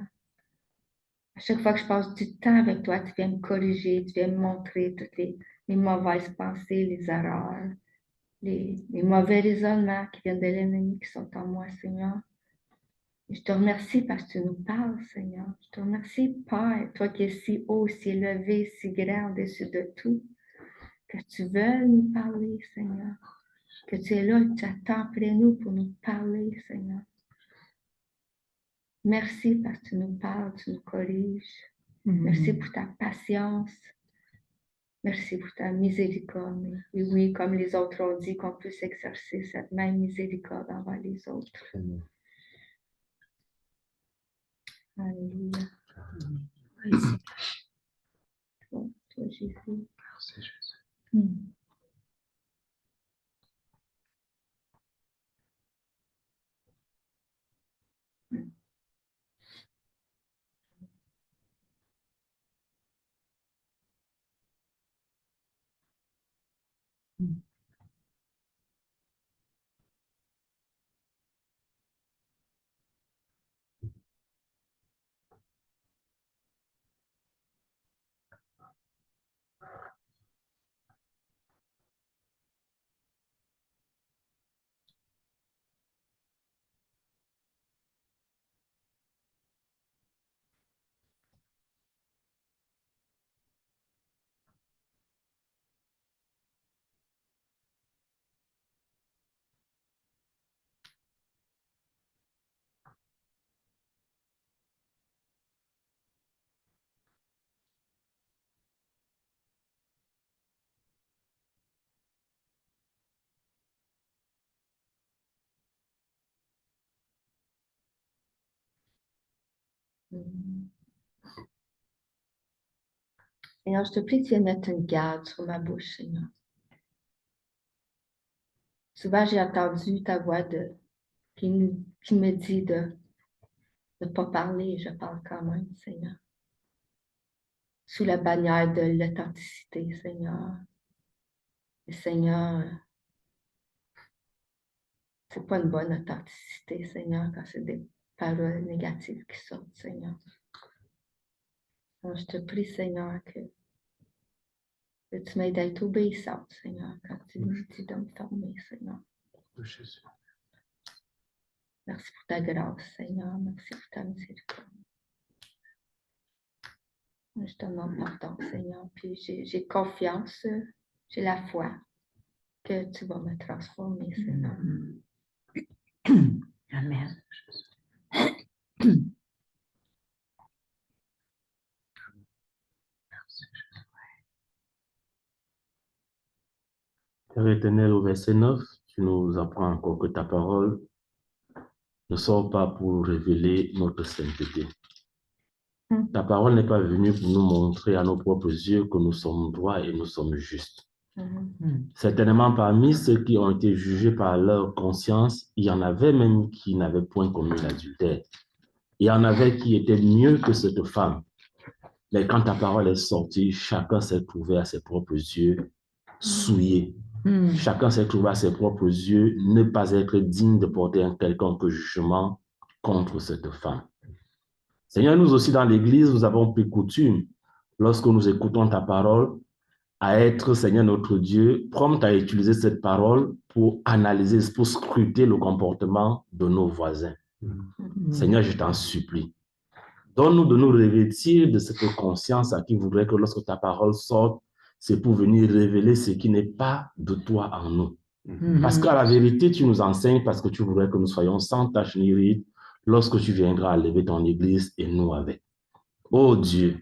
À chaque fois que je passe du temps avec toi, tu viens me corriger, tu viens me montrer toutes les mauvaises pensées, les erreurs, les mauvais raisonnements qui viennent de l'ennemi qui sont en moi, Seigneur. Et je te remercie parce que tu nous parles, Seigneur. Je te remercie, Père, toi qui es si haut, si élevé, si grand au-dessus de tout, que tu veux nous parler, Seigneur. Que tu es là et tu attends après nous pour nous parler, Seigneur. Merci parce que tu nous parles, tu nous corriges. Merci pour ta patience. Merci pour ta miséricorde. Et oui, comme les autres ont dit, qu'on puisse exercer cette même miséricorde envers les autres. Alléluia. Merci. Toi, Jésus. Merci, Jésus. Seigneur, je te prie que tu viennes mettre une garde sur ma bouche, Seigneur. Souvent, j'ai entendu ta voix qui me dit de ne pas parler, je parle quand même, Seigneur. Sous la bannière de l'authenticité, Seigneur. Et Seigneur, c'est pas une bonne authenticité, Seigneur, quand c'est des paroles négatives qui sortent, Seigneur. Alors, je te prie, Seigneur, que tu m'aides à être obéissante, Seigneur, quand tu me dis de me fermer, Seigneur. Merci pour ta grâce, Seigneur. Merci pour ta miséricorde. Je te demande pardon, Seigneur. Puis j'ai confiance, j'ai la foi que tu vas me transformer, Seigneur. Amen. Père éternel, au verset 9, tu nous apprends encore que ta parole ne sort pas pour révéler notre sainteté. Ta parole n'est pas venue pour nous montrer à nos propres yeux que nous sommes droits et nous sommes justes. Certainement, parmi ceux qui ont été jugés par leur conscience, il y en avait même qui n'avaient point commis l'adultère. Il y en avait qui étaient mieux que cette femme. Mais quand ta parole est sortie, chacun s'est trouvé à ses propres yeux souillé. Chacun s'est trouvé à ses propres yeux ne pas être digne de porter un quelconque jugement contre cette femme. Seigneur, nous aussi dans l'Église, nous avons pris coutume, lorsque nous écoutons ta parole, à être, Seigneur notre Dieu, prompt à utiliser cette parole pour analyser, pour scruter le comportement de nos voisins. Seigneur, je t'en supplie. Donne-nous de nous revêtir de cette conscience à qui voudrait que lorsque ta parole sorte, c'est pour venir révéler ce qui n'est pas de toi en nous. Parce qu'à la vérité, tu nous enseignes parce que tu voudrais que nous soyons sans tache ni ride lorsque tu viendras lever ton Église et nous avec. Oh Dieu,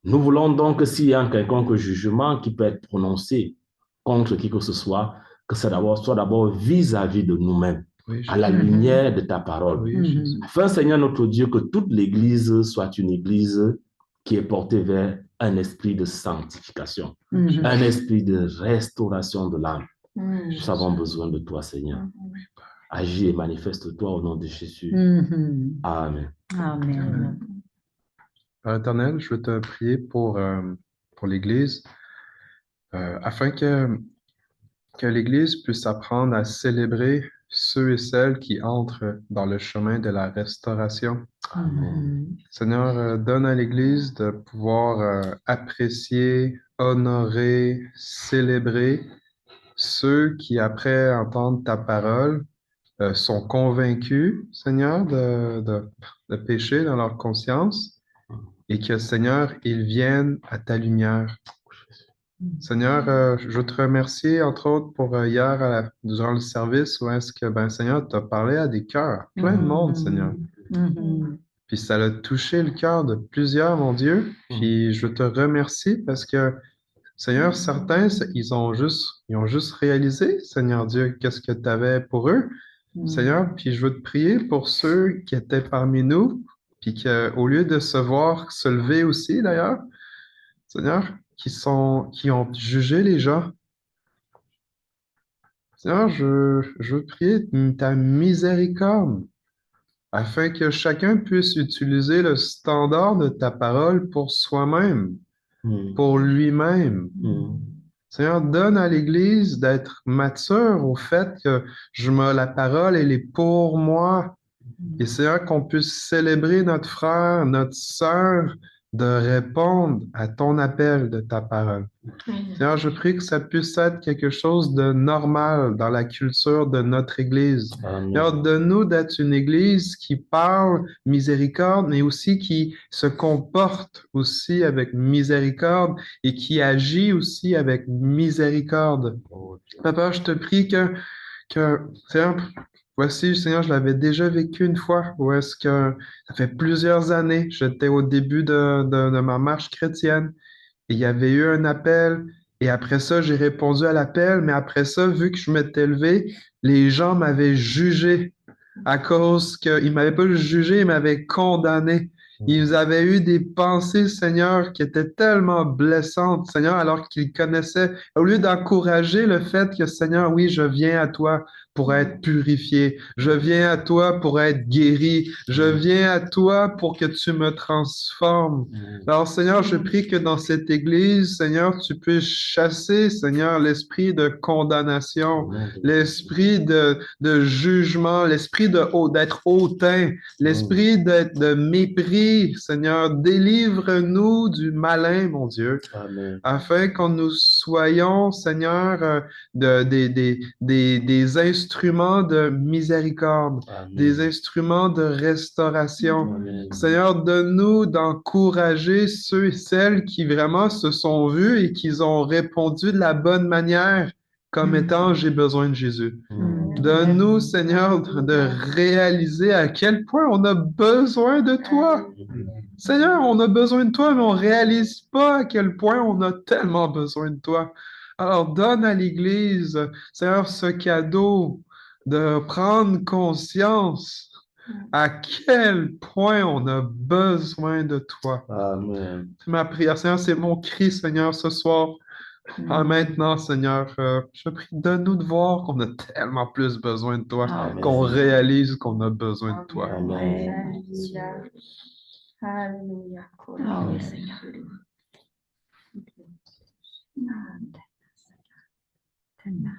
nous voulons donc que s'il y a un quelconque jugement qui peut être prononcé contre qui que ce soit, que ça soit d'abord vis-à-vis de nous-mêmes, à la lumière de ta parole. Afin, Seigneur notre Dieu, que toute l'Église soit une Église qui est portée vers un esprit de sanctification, un esprit de restauration de l'âme. Nous avons besoin de toi, Seigneur. Agis et manifeste-toi au nom de Jésus. Amen. Amen. Père éternel, je veux te prier pour l'Église, afin que l'Église puisse apprendre à célébrer ceux et celles qui entrent dans le chemin de la restauration. Seigneur, donne à l'Église de pouvoir apprécier, honorer, célébrer ceux qui, après entendre ta parole, sont convaincus, Seigneur, de péché dans leur conscience et que, Seigneur, ils viennent à ta lumière. Seigneur, je te remercie, entre autres, pour hier, durant le service, où est-ce que, Seigneur, tu as parlé à des cœurs, plein de monde, Seigneur. Puis ça a touché le cœur de plusieurs, mon Dieu. Puis je te remercie parce que, Seigneur, certains, ils ont juste réalisé, Seigneur Dieu, qu'est-ce que tu avais pour eux. Seigneur, puis je veux te prier pour ceux qui étaient parmi nous, puis qu'au lieu de se voir se lever aussi, d'ailleurs, Seigneur, qui ont jugé les gens. Seigneur, je veux prier ta miséricorde, afin que chacun puisse utiliser le standard de ta parole pour soi-même, pour lui-même. Seigneur, donne à l'Église d'être mature au fait que la parole, elle est pour moi. Et Seigneur, qu'on puisse célébrer notre frère, notre sœur, de répondre à ton appel de ta parole. Seigneur, je prie que ça puisse être quelque chose de normal dans la culture de notre Église. Seigneur, donne-nous d'être une Église qui parle miséricorde, mais aussi qui se comporte aussi avec miséricorde et qui agit aussi avec miséricorde. Papa, je te prie que Seigneur, voici, Seigneur, je l'avais déjà vécu une fois, où est-ce que ça fait plusieurs années, j'étais au début de ma marche chrétienne, et il y avait eu un appel, et après ça, j'ai répondu à l'appel, mais après ça, vu que je m'étais levé, les gens m'avaient jugé à cause qu'ils ne m'avaient pas jugé, ils m'avaient condamné. Ils avaient eu des pensées, Seigneur, qui étaient tellement blessantes, Seigneur, alors qu'ils connaissaient, au lieu d'encourager le fait que, Seigneur, oui, je viens à toi pour être purifié, je viens à toi pour être guéri, je viens à toi pour que tu me transformes. Alors, Seigneur, je prie que dans cette église, Seigneur, tu puisses chasser, Seigneur, l'esprit de condamnation, l'esprit de jugement, l'esprit d'être hautain, l'esprit de mépris, Seigneur. Délivre-nous du malin, mon Dieu, afin que nous soyons, Seigneur, des instruments de miséricorde, des instruments de restauration. Seigneur, donne-nous d'encourager ceux et celles qui vraiment se sont vus et qui ont répondu de la bonne manière comme étant j'ai besoin de Jésus. Donne-nous, Seigneur, de réaliser à quel point on a besoin de toi. Seigneur, on a besoin de toi, mais on ne réalise pas à quel point on a tellement besoin de toi. Alors, donne à l'Église, Seigneur, ce cadeau de prendre conscience à quel point on a besoin de toi. Amen. C'est ma prière, Seigneur, c'est mon cri, Seigneur, ce soir. Maintenant, Seigneur, je prie, donne-nous de voir qu'on a tellement plus besoin de toi, Amen. qu'on réalise qu'on a besoin de toi. Amen. Alléluia. Alléluia. Ah oui, Seigneur. Tellement.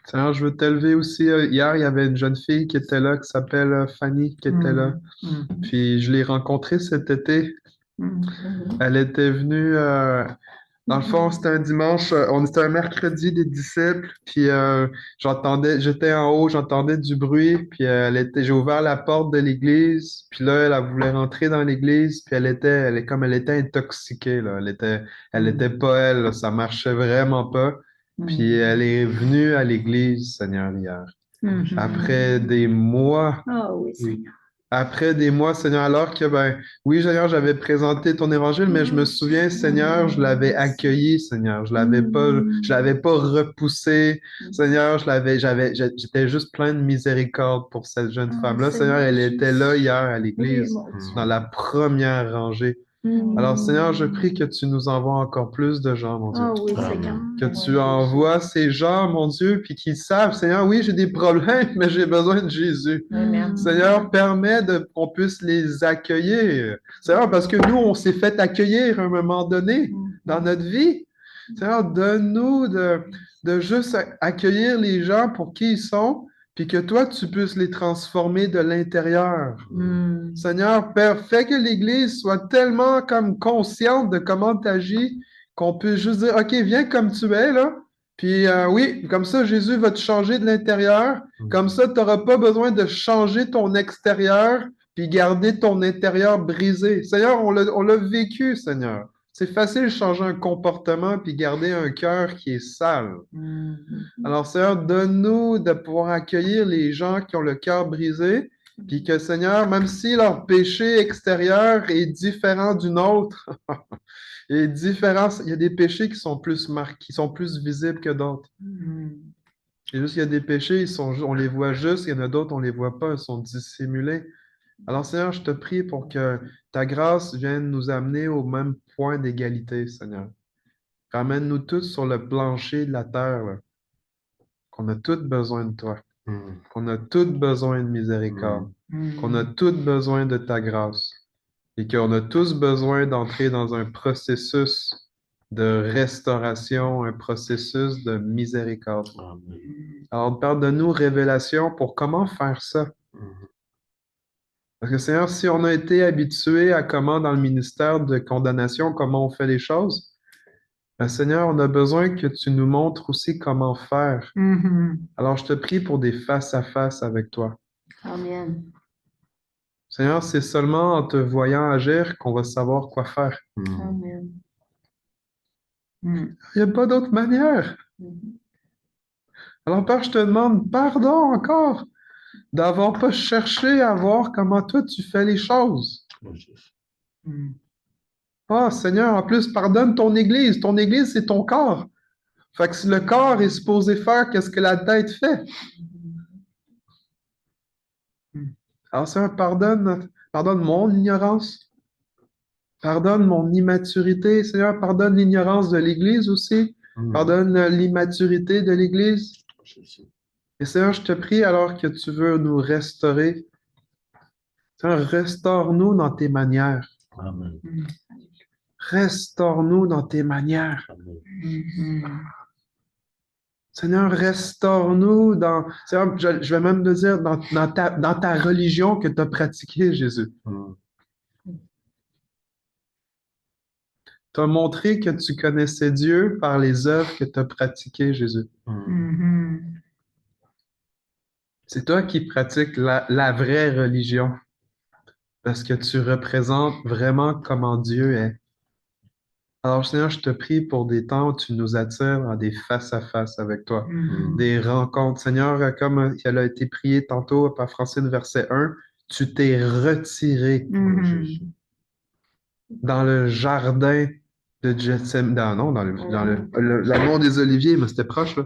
Seigneur, je veux t'élever aussi. Hier, il y avait une jeune fille qui était là, qui s'appelle Fanny, qui était là. Puis je l'ai rencontrée cet été. Elle était venue, dans le fond, c'était un dimanche, c'était un mercredi des disciples, puis j'étais en haut, j'entendais du bruit, puis j'ai ouvert la porte de l'église, puis là, elle voulait rentrer dans l'église, puis elle était intoxiquée, là. Elle était pas elle, là, ça marchait vraiment pas. Puis elle est venue à l'église, Seigneur, hier. Après des mois. Ah oui, Seigneur. Après des mois, Seigneur, alors que, oui, Seigneur, j'avais présenté ton évangile, mais je me souviens, Seigneur, je l'avais accueilli, Seigneur. Je l'avais pas repoussé. Seigneur, j'étais juste plein de miséricorde pour cette jeune femme-là. Seigneur, elle était là hier à l'église, dans la première rangée. Alors, Seigneur, je prie que tu nous envoies encore plus de gens, mon Dieu. Ah oui, Seigneur. Que tu envoies ces gens, mon Dieu, puis qu'ils savent, Seigneur, oui, j'ai des problèmes, mais j'ai besoin de Jésus. Seigneur, permets qu'on puisse les accueillir. Seigneur, parce que nous, on s'est fait accueillir à un moment donné dans notre vie. Seigneur, donne-nous de juste accueillir les gens pour qui ils sont, puis que toi, tu puisses les transformer de l'intérieur. Seigneur, Père, fais que l'Église soit tellement comme consciente de comment tu agis qu'on puisse juste dire, OK, viens comme tu es, là. Puis oui, comme ça, Jésus va te changer de l'intérieur. Comme ça, tu n'auras pas besoin de changer ton extérieur puis garder ton intérieur brisé. Seigneur, on l'a vécu, Seigneur. C'est facile de changer un comportement puis garder un cœur qui est sale. Alors, Seigneur, donne-nous de pouvoir accueillir les gens qui ont le cœur brisé, puis que, Seigneur, même si leur péché extérieur est différent du nôtre, il y a des péchés qui sont plus marqués, qui sont plus visibles que d'autres. C'est juste qu'il y a des péchés, on les voit juste, il y en a d'autres, on les voit pas, ils sont dissimulés. Alors, Seigneur, je te prie pour que ta grâce vienne nous amener au même point d'égalité, Seigneur. Ramène-nous tous sur le plancher de la terre, là. Qu'on a tous besoin de toi, qu'on a tous besoin de miséricorde, qu'on a tous besoin de ta grâce et qu'on a tous besoin d'entrer dans un processus de restauration, un processus de miséricorde. Alors, Père, donne-nous révélation pour comment faire ça. Parce que, Seigneur, si on a été habitué à comment, dans le ministère de condamnation, comment on fait les choses, Seigneur, on a besoin que tu nous montres aussi comment faire. Alors, je te prie pour des face-à-face avec toi. Amen. Seigneur, c'est seulement en te voyant agir qu'on va savoir quoi faire. Amen. Il n'y a pas d'autre manière. Alors, Père, je te demande pardon encore d'avoir pas cherché à voir comment toi tu fais les choses. Oh, Seigneur, en plus, pardonne ton Église. Ton Église, c'est ton corps. Fait que le corps est supposé faire qu'est-ce que la tête fait. Alors, Seigneur, pardonne mon ignorance. Pardonne mon immaturité. Seigneur, pardonne l'ignorance de l'Église aussi. Pardonne l'immaturité de l'Église. Et Seigneur, je te prie alors que tu veux nous restaurer. Seigneur, restaure-nous dans tes manières. Amen. Restaure-nous dans tes manières. Seigneur, restaure-nous dans... Seigneur, je vais même le dire, dans ta religion que tu as pratiquée, Jésus. Tu as montré que tu connaissais Dieu par les œuvres que tu as pratiquées, Jésus. C'est toi qui pratiques la vraie religion, parce que tu représentes vraiment comment Dieu est. Alors, Seigneur, je te prie pour des temps où tu nous attires dans des face-à-face avec toi, des rencontres. Seigneur, comme elle a été priée tantôt par Francine, verset 1, tu t'es retiré dans le jardin de Gethsemane. Non, dans l'amour des oliviers, mais c'était proche, là.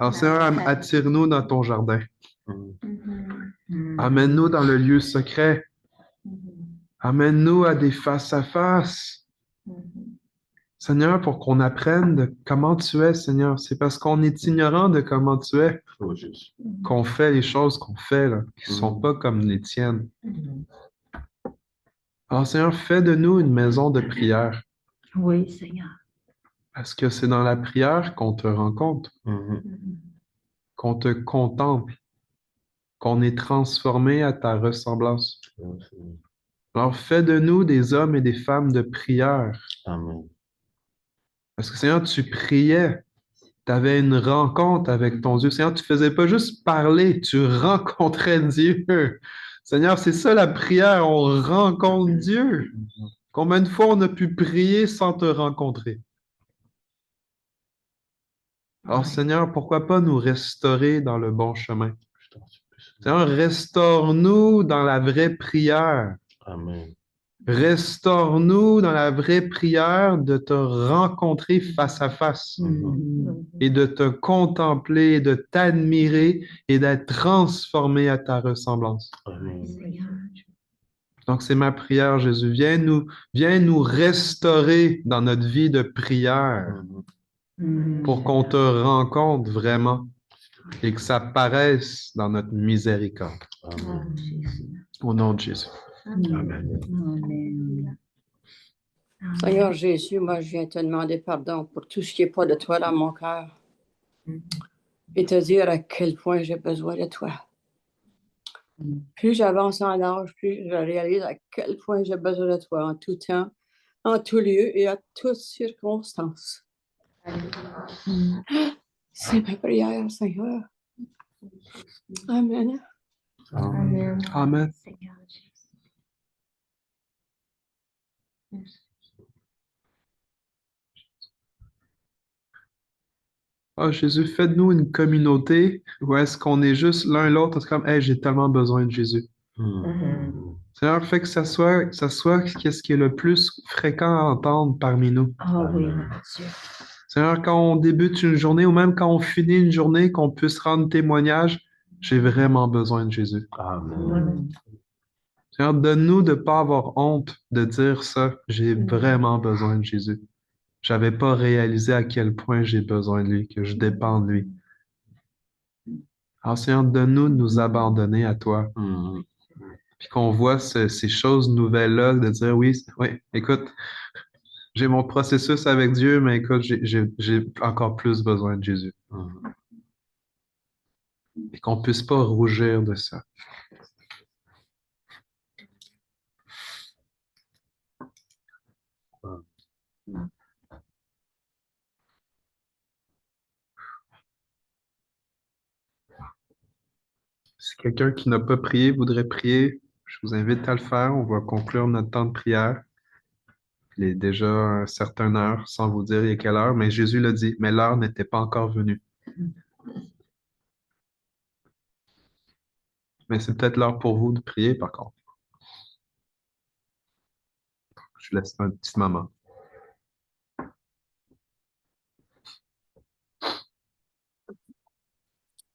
Alors, Seigneur, attire-nous dans ton jardin. Amène-nous dans le lieu secret. Amène-nous à des face-à-face. Seigneur, pour qu'on apprenne de comment tu es, Seigneur. C'est parce qu'on est ignorant de comment tu es qu'on fait les choses qu'on fait, là, qui ne sont pas comme les tiennes. Alors, Seigneur, fais de nous une maison de prière. Oui, Seigneur. Parce que c'est dans la prière qu'on te rencontre, qu'on te contemple, qu'on est transformé à ta ressemblance. Alors, fais de nous des hommes et des femmes de prière. Amen. Parce que, Seigneur, tu priais, tu avais une rencontre avec ton Dieu. Seigneur, tu ne faisais pas juste parler, tu rencontrais Dieu. Seigneur, c'est ça la prière, on rencontre Dieu. Combien de fois on a pu prier sans te rencontrer? Alors, Seigneur, pourquoi pas nous restaurer dans le bon chemin? Seigneur, restaure-nous dans la vraie prière. Amen. Restaure-nous dans la vraie prière de te rencontrer face à face et de te contempler, de t'admirer et d'être transformé à ta ressemblance. Amen. Donc, c'est ma prière, Jésus. Viens nous restaurer dans notre vie de prière pour qu'on te rencontre vraiment et que ça paraisse dans notre miséricorde. Amen. Au nom de Jésus. Amen. Seigneur Jésus, moi, je viens te demander pardon pour tout ce qui n'est pas de toi dans mon cœur et te dire à quel point j'ai besoin de toi. Plus j'avance en âge, plus je réalise à quel point j'ai besoin de toi en tout temps, en tout lieu et à toutes circonstances. C'est ma prière, Seigneur. Amen. Amen. Amen. Oh Jésus, fais de nous une communauté où est-ce qu'on est juste l'un l'autre, c'est comme, hey, j'ai tellement besoin de Jésus. Seigneur, fais que ça soit ce qui est le plus fréquent à entendre parmi nous. Ah oui, Dieu. Seigneur, quand on débute une journée ou même quand on finit une journée, qu'on puisse rendre témoignage, j'ai vraiment besoin de Jésus. Amen. Seigneur, donne-nous de ne pas avoir honte de dire ça. J'ai vraiment besoin de Jésus. J'avais pas réalisé à quel point j'ai besoin de lui, que je dépends de lui. Alors, Seigneur, donne-nous de nous abandonner à toi. Puis qu'on voit ces choses nouvelles-là, de dire oui, écoute, j'ai mon processus avec Dieu, mais écoute, j'ai encore plus besoin de Jésus. Et qu'on puisse pas rougir de ça. Si quelqu'un qui n'a pas prié voudrait prier, je vous invite à le faire. On va conclure notre temps de prière. Il est déjà une certaine heure, sans vous dire il est quelle heure, mais Jésus l'a dit, mais l'heure n'était pas encore venue. Mais c'est peut-être l'heure pour vous de prier, par contre. Je laisse ma petite maman.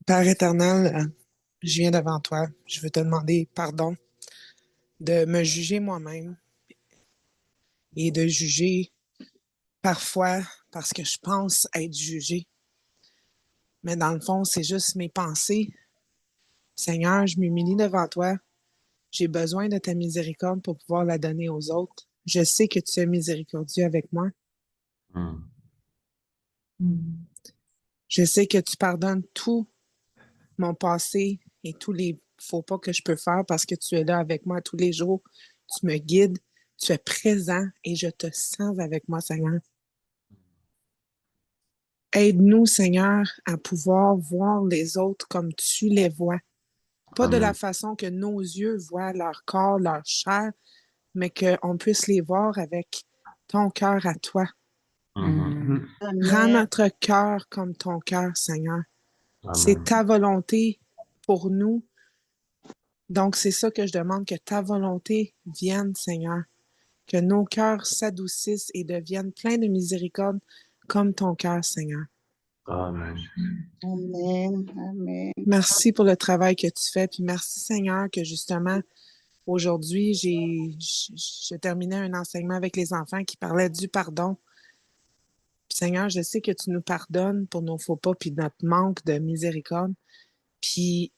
Père éternel, je viens devant toi. Je veux te demander pardon de me juger moi-même et de juger parfois parce que je pense être jugée. Mais dans le fond, c'est juste mes pensées. Seigneur, je m'humilie devant toi. J'ai besoin de ta miséricorde pour pouvoir la donner aux autres. Je sais que tu es miséricordieux avec moi. Je sais que tu pardonnes tout mon passé et tous les faux pas que je peux faire parce que tu es là avec moi tous les jours. Tu me guides, tu es présent et je te sens avec moi, Seigneur. Aide-nous, Seigneur, à pouvoir voir les autres comme tu les vois. Pas de la façon que nos yeux voient leur corps, leur chair, mais qu'on puisse les voir avec ton cœur à toi. Rends notre cœur comme ton cœur, Seigneur. C'est ta volonté pour nous. Donc, c'est ça que je demande, que ta volonté vienne, Seigneur. Que nos cœurs s'adoucissent et deviennent pleins de miséricorde comme ton cœur, Seigneur. Amen. Amen. Amen. Merci pour le travail que tu fais. Puis merci, Seigneur, que justement, aujourd'hui, je terminais un enseignement avec les enfants qui parlait du pardon. Puis, Seigneur, je sais que tu nous pardonnes pour nos faux pas puis notre manque de miséricorde. Puis,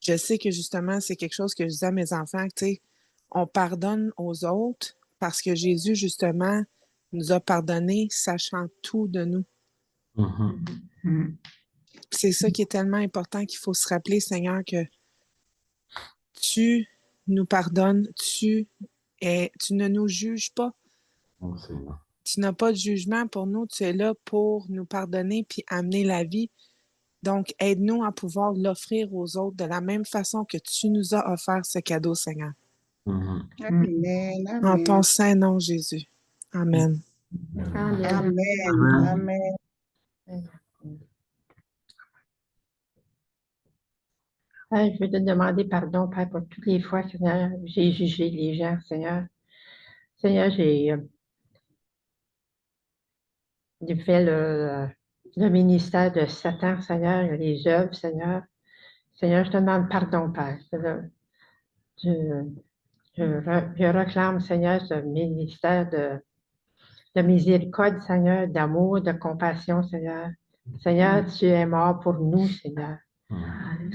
je sais que justement, c'est quelque chose que je disais à mes enfants, tu sais, on pardonne aux autres parce que Jésus, justement, nous a pardonné, sachant tout de nous. C'est ça qui est tellement important qu'il faut se rappeler, Seigneur, que tu nous pardonnes, tu ne nous juges pas. Tu n'as pas de jugement pour nous, tu es là pour nous pardonner puis amener la vie. Donc, aide-nous à pouvoir l'offrir aux autres de la même façon que tu nous as offert ce cadeau, Seigneur. Amen. En ton Amen. saint nom, Jésus. Amen. Amen. Amen. Père, je veux te demander pardon, Père, pour toutes les fois, Seigneur, j'ai jugé les gens, Seigneur. Seigneur, j'ai fait le ministère de Satan, Seigneur, les œuvres, Seigneur. Seigneur, je te demande pardon, Père. Je réclame, Seigneur, ce ministère de miséricorde, Seigneur, d'amour, de compassion, Seigneur. Seigneur, tu es mort pour nous, Seigneur.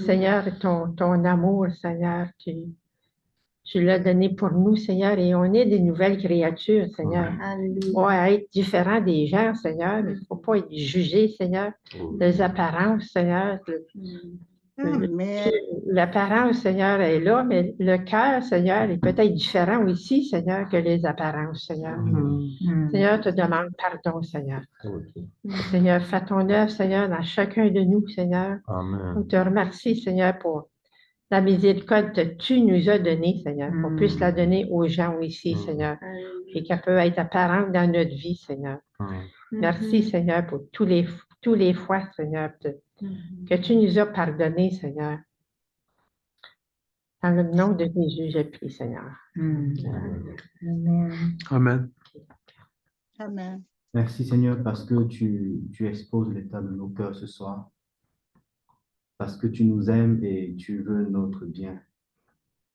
Seigneur, ton amour, Seigneur, tu l'as donné pour nous, Seigneur, et on est des nouvelles créatures, Seigneur. On va être différents des gens, Seigneur. Il ne faut pas être jugé, Seigneur. Les apparences, Seigneur. L'apparence, Seigneur, est là, mais le cœur, Seigneur, est peut-être différent aussi, Seigneur, que les apparences, Seigneur. Seigneur, te demande pardon, Seigneur. Seigneur, fais ton œuvre, Seigneur, dans chacun de nous, Seigneur. On te remercie, Seigneur, pour la miséricorde que tu nous as donnée, Seigneur, qu'on puisse la donner aux gens ici, Seigneur, et qu'elle peut être apparente dans notre vie, Seigneur. Merci, Seigneur, pour tous les fois, Seigneur, que tu nous as pardonné, Seigneur. Dans le nom de Jésus, je prie, Seigneur. Amen. Amen. Merci Seigneur parce que tu exposes l'état de nos cœurs ce soir, parce que tu nous aimes et tu veux notre bien,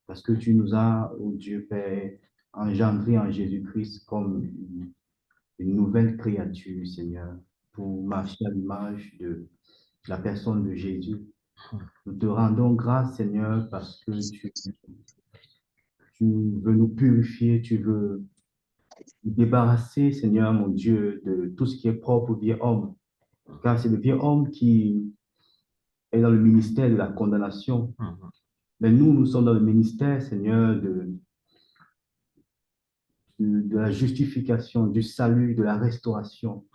parce que tu nous as, oh Dieu Père, engendré en Jésus-Christ comme une nouvelle créature, Seigneur, pour marcher à l'image de la personne de Jésus. Nous te rendons grâce, Seigneur, parce que tu veux nous purifier, tu veux nous débarrasser, Seigneur, mon Dieu, de tout ce qui est propre au vieil homme. Car c'est le vieil homme qui est dans le ministère de la condamnation. Mais nous sommes dans le ministère, Seigneur, de la justification, du salut, de la restauration.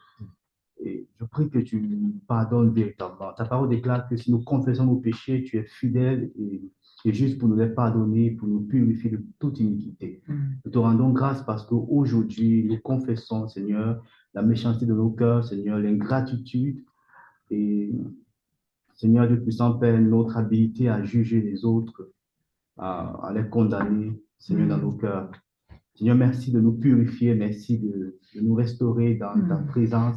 Et je prie que tu nous pardonnes véritablement. Ta parole déclare que si nous confessons nos péchés, tu es fidèle et juste pour nous les pardonner, pour nous purifier de toute iniquité. Nous te rendons grâce parce qu'aujourd'hui, nous confessons, Seigneur, la méchanceté de nos cœurs, Seigneur, l'ingratitude et, Seigneur, Dieu puissant Père, notre habilité à juger les autres, à les condamner, Seigneur, dans nos cœurs. Seigneur, merci de nous purifier, merci de nous restaurer dans ta présence,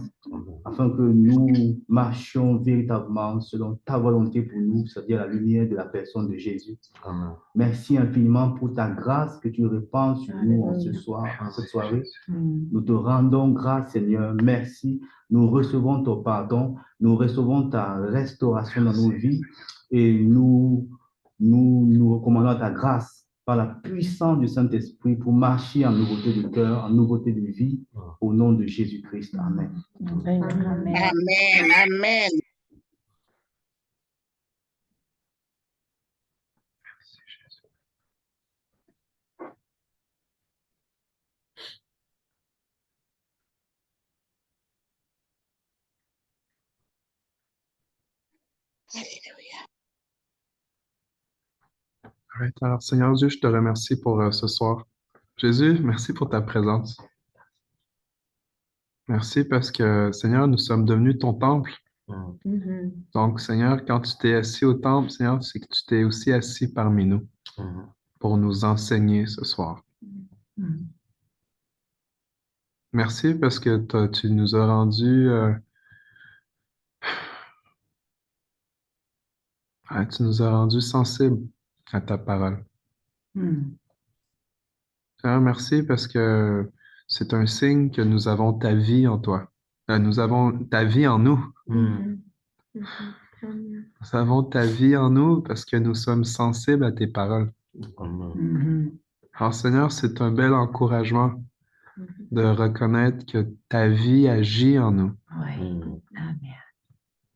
afin que nous marchions véritablement selon ta volonté pour nous, c'est-à-dire la lumière de la personne de Jésus. Amen. Merci infiniment pour ta grâce que tu répands sur nous en ce soir, en cette soirée. Nous te rendons grâce, Seigneur. Merci. Nous recevons ton pardon. Nous recevons ta restauration dans nos vies et nous recommandons ta grâce par la puissance du Saint-Esprit pour marcher en nouveauté de cœur, en nouveauté de vie, au nom de Jésus-Christ. Amen. Amen. Amen. Amen. Alléluia. Alright, alors, Seigneur Dieu, je te remercie pour ce soir. Jésus, merci pour ta présence. Merci parce que, Seigneur, nous sommes devenus ton temple. Donc, Seigneur, quand tu t'es assis au temple, Seigneur, c'est que tu t'es aussi assis parmi nous pour nous enseigner ce soir. Merci parce que tu nous as rendus sensibles à ta parole. Seigneur, merci parce que c'est un signe que nous avons ta vie en toi. Nous avons ta vie en nous. Nous avons ta vie en nous parce que nous sommes sensibles à tes paroles. Alors, Seigneur, c'est un bel encouragement de reconnaître que ta vie agit en nous.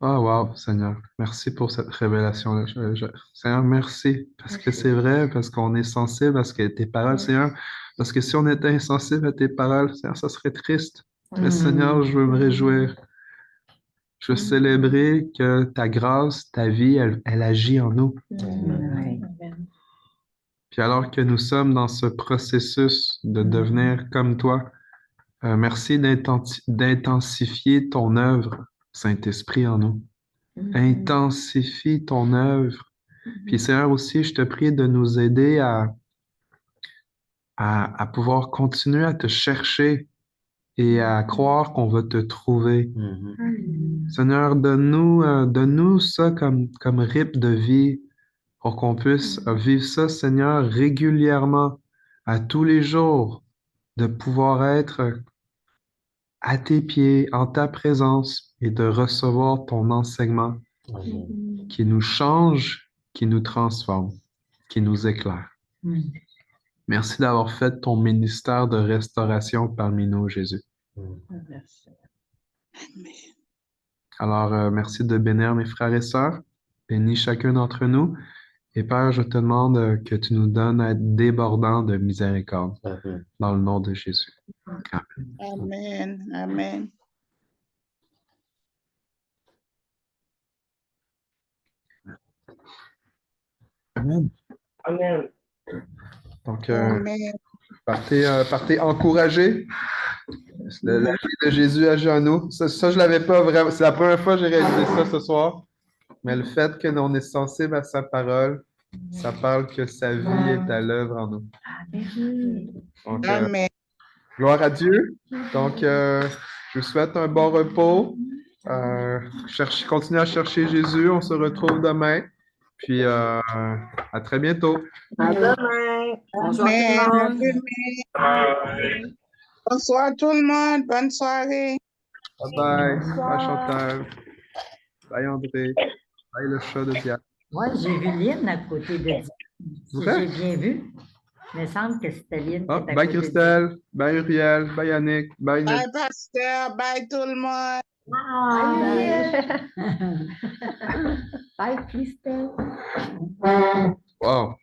Oh, wow, Seigneur, merci pour cette révélation-là. Seigneur, merci, parce que c'est vrai, parce qu'on est sensible à ce que tes paroles, Seigneur, parce que si on était insensible à tes paroles, Seigneur, ça serait triste. Mais Seigneur, je veux me réjouir. Je veux célébrer que ta grâce, ta vie, elle agit en nous. Puis alors que nous sommes dans ce processus de devenir comme toi, merci d'intensifier ton œuvre, Saint-Esprit, en nous. Intensifie ton œuvre. Puis Seigneur aussi, je te prie de nous aider à pouvoir continuer à te chercher et à croire qu'on va te trouver. Seigneur, donne-nous ça comme rythme de vie pour qu'on puisse vivre ça, Seigneur, régulièrement, à tous les jours, de pouvoir être à tes pieds, en ta présence et de recevoir ton enseignement qui nous change, qui nous transforme, qui nous éclaire. Merci d'avoir fait ton ministère de restauration parmi nous, Jésus. Alors, merci de bénir mes frères et sœurs. Bénis chacun d'entre nous. Et Père, je te demande que tu nous donnes à être débordant de miséricorde. Dans le nom de Jésus. Amen. Amen. Amen. Amen. Amen. Donc, Amen. partez encouragés. La vie de Jésus agit en nous. Ça, je ne l'avais pas vraiment. C'est la première fois que j'ai réalisé ça ce soir. Mais le fait que l'on est sensible à sa parole, ça parle que sa vie est à l'œuvre en nous. Donc, Amen. gloire à Dieu. Donc, je vous souhaite un bon repos. Continuez à chercher Jésus. On se retrouve demain. Puis, à très bientôt. À demain. Bonsoir tout Amen. le À monde. demain. Bonsoir tout le monde. Bonne soirée. Bye bye. Bye Chantal. Bye André. Bye le chat de Diane. Moi, j'ai vu Lynn à côté de Diane. Si Vrai? j'ai bien vu, il me semble que c'était Lynn qui Oh, était à bye côté de Christelle. Bye Uriel. Bye Yannick. Bye Bye, Ned. pasteur. Bye, tout le monde. Bye, Christelle. Wow.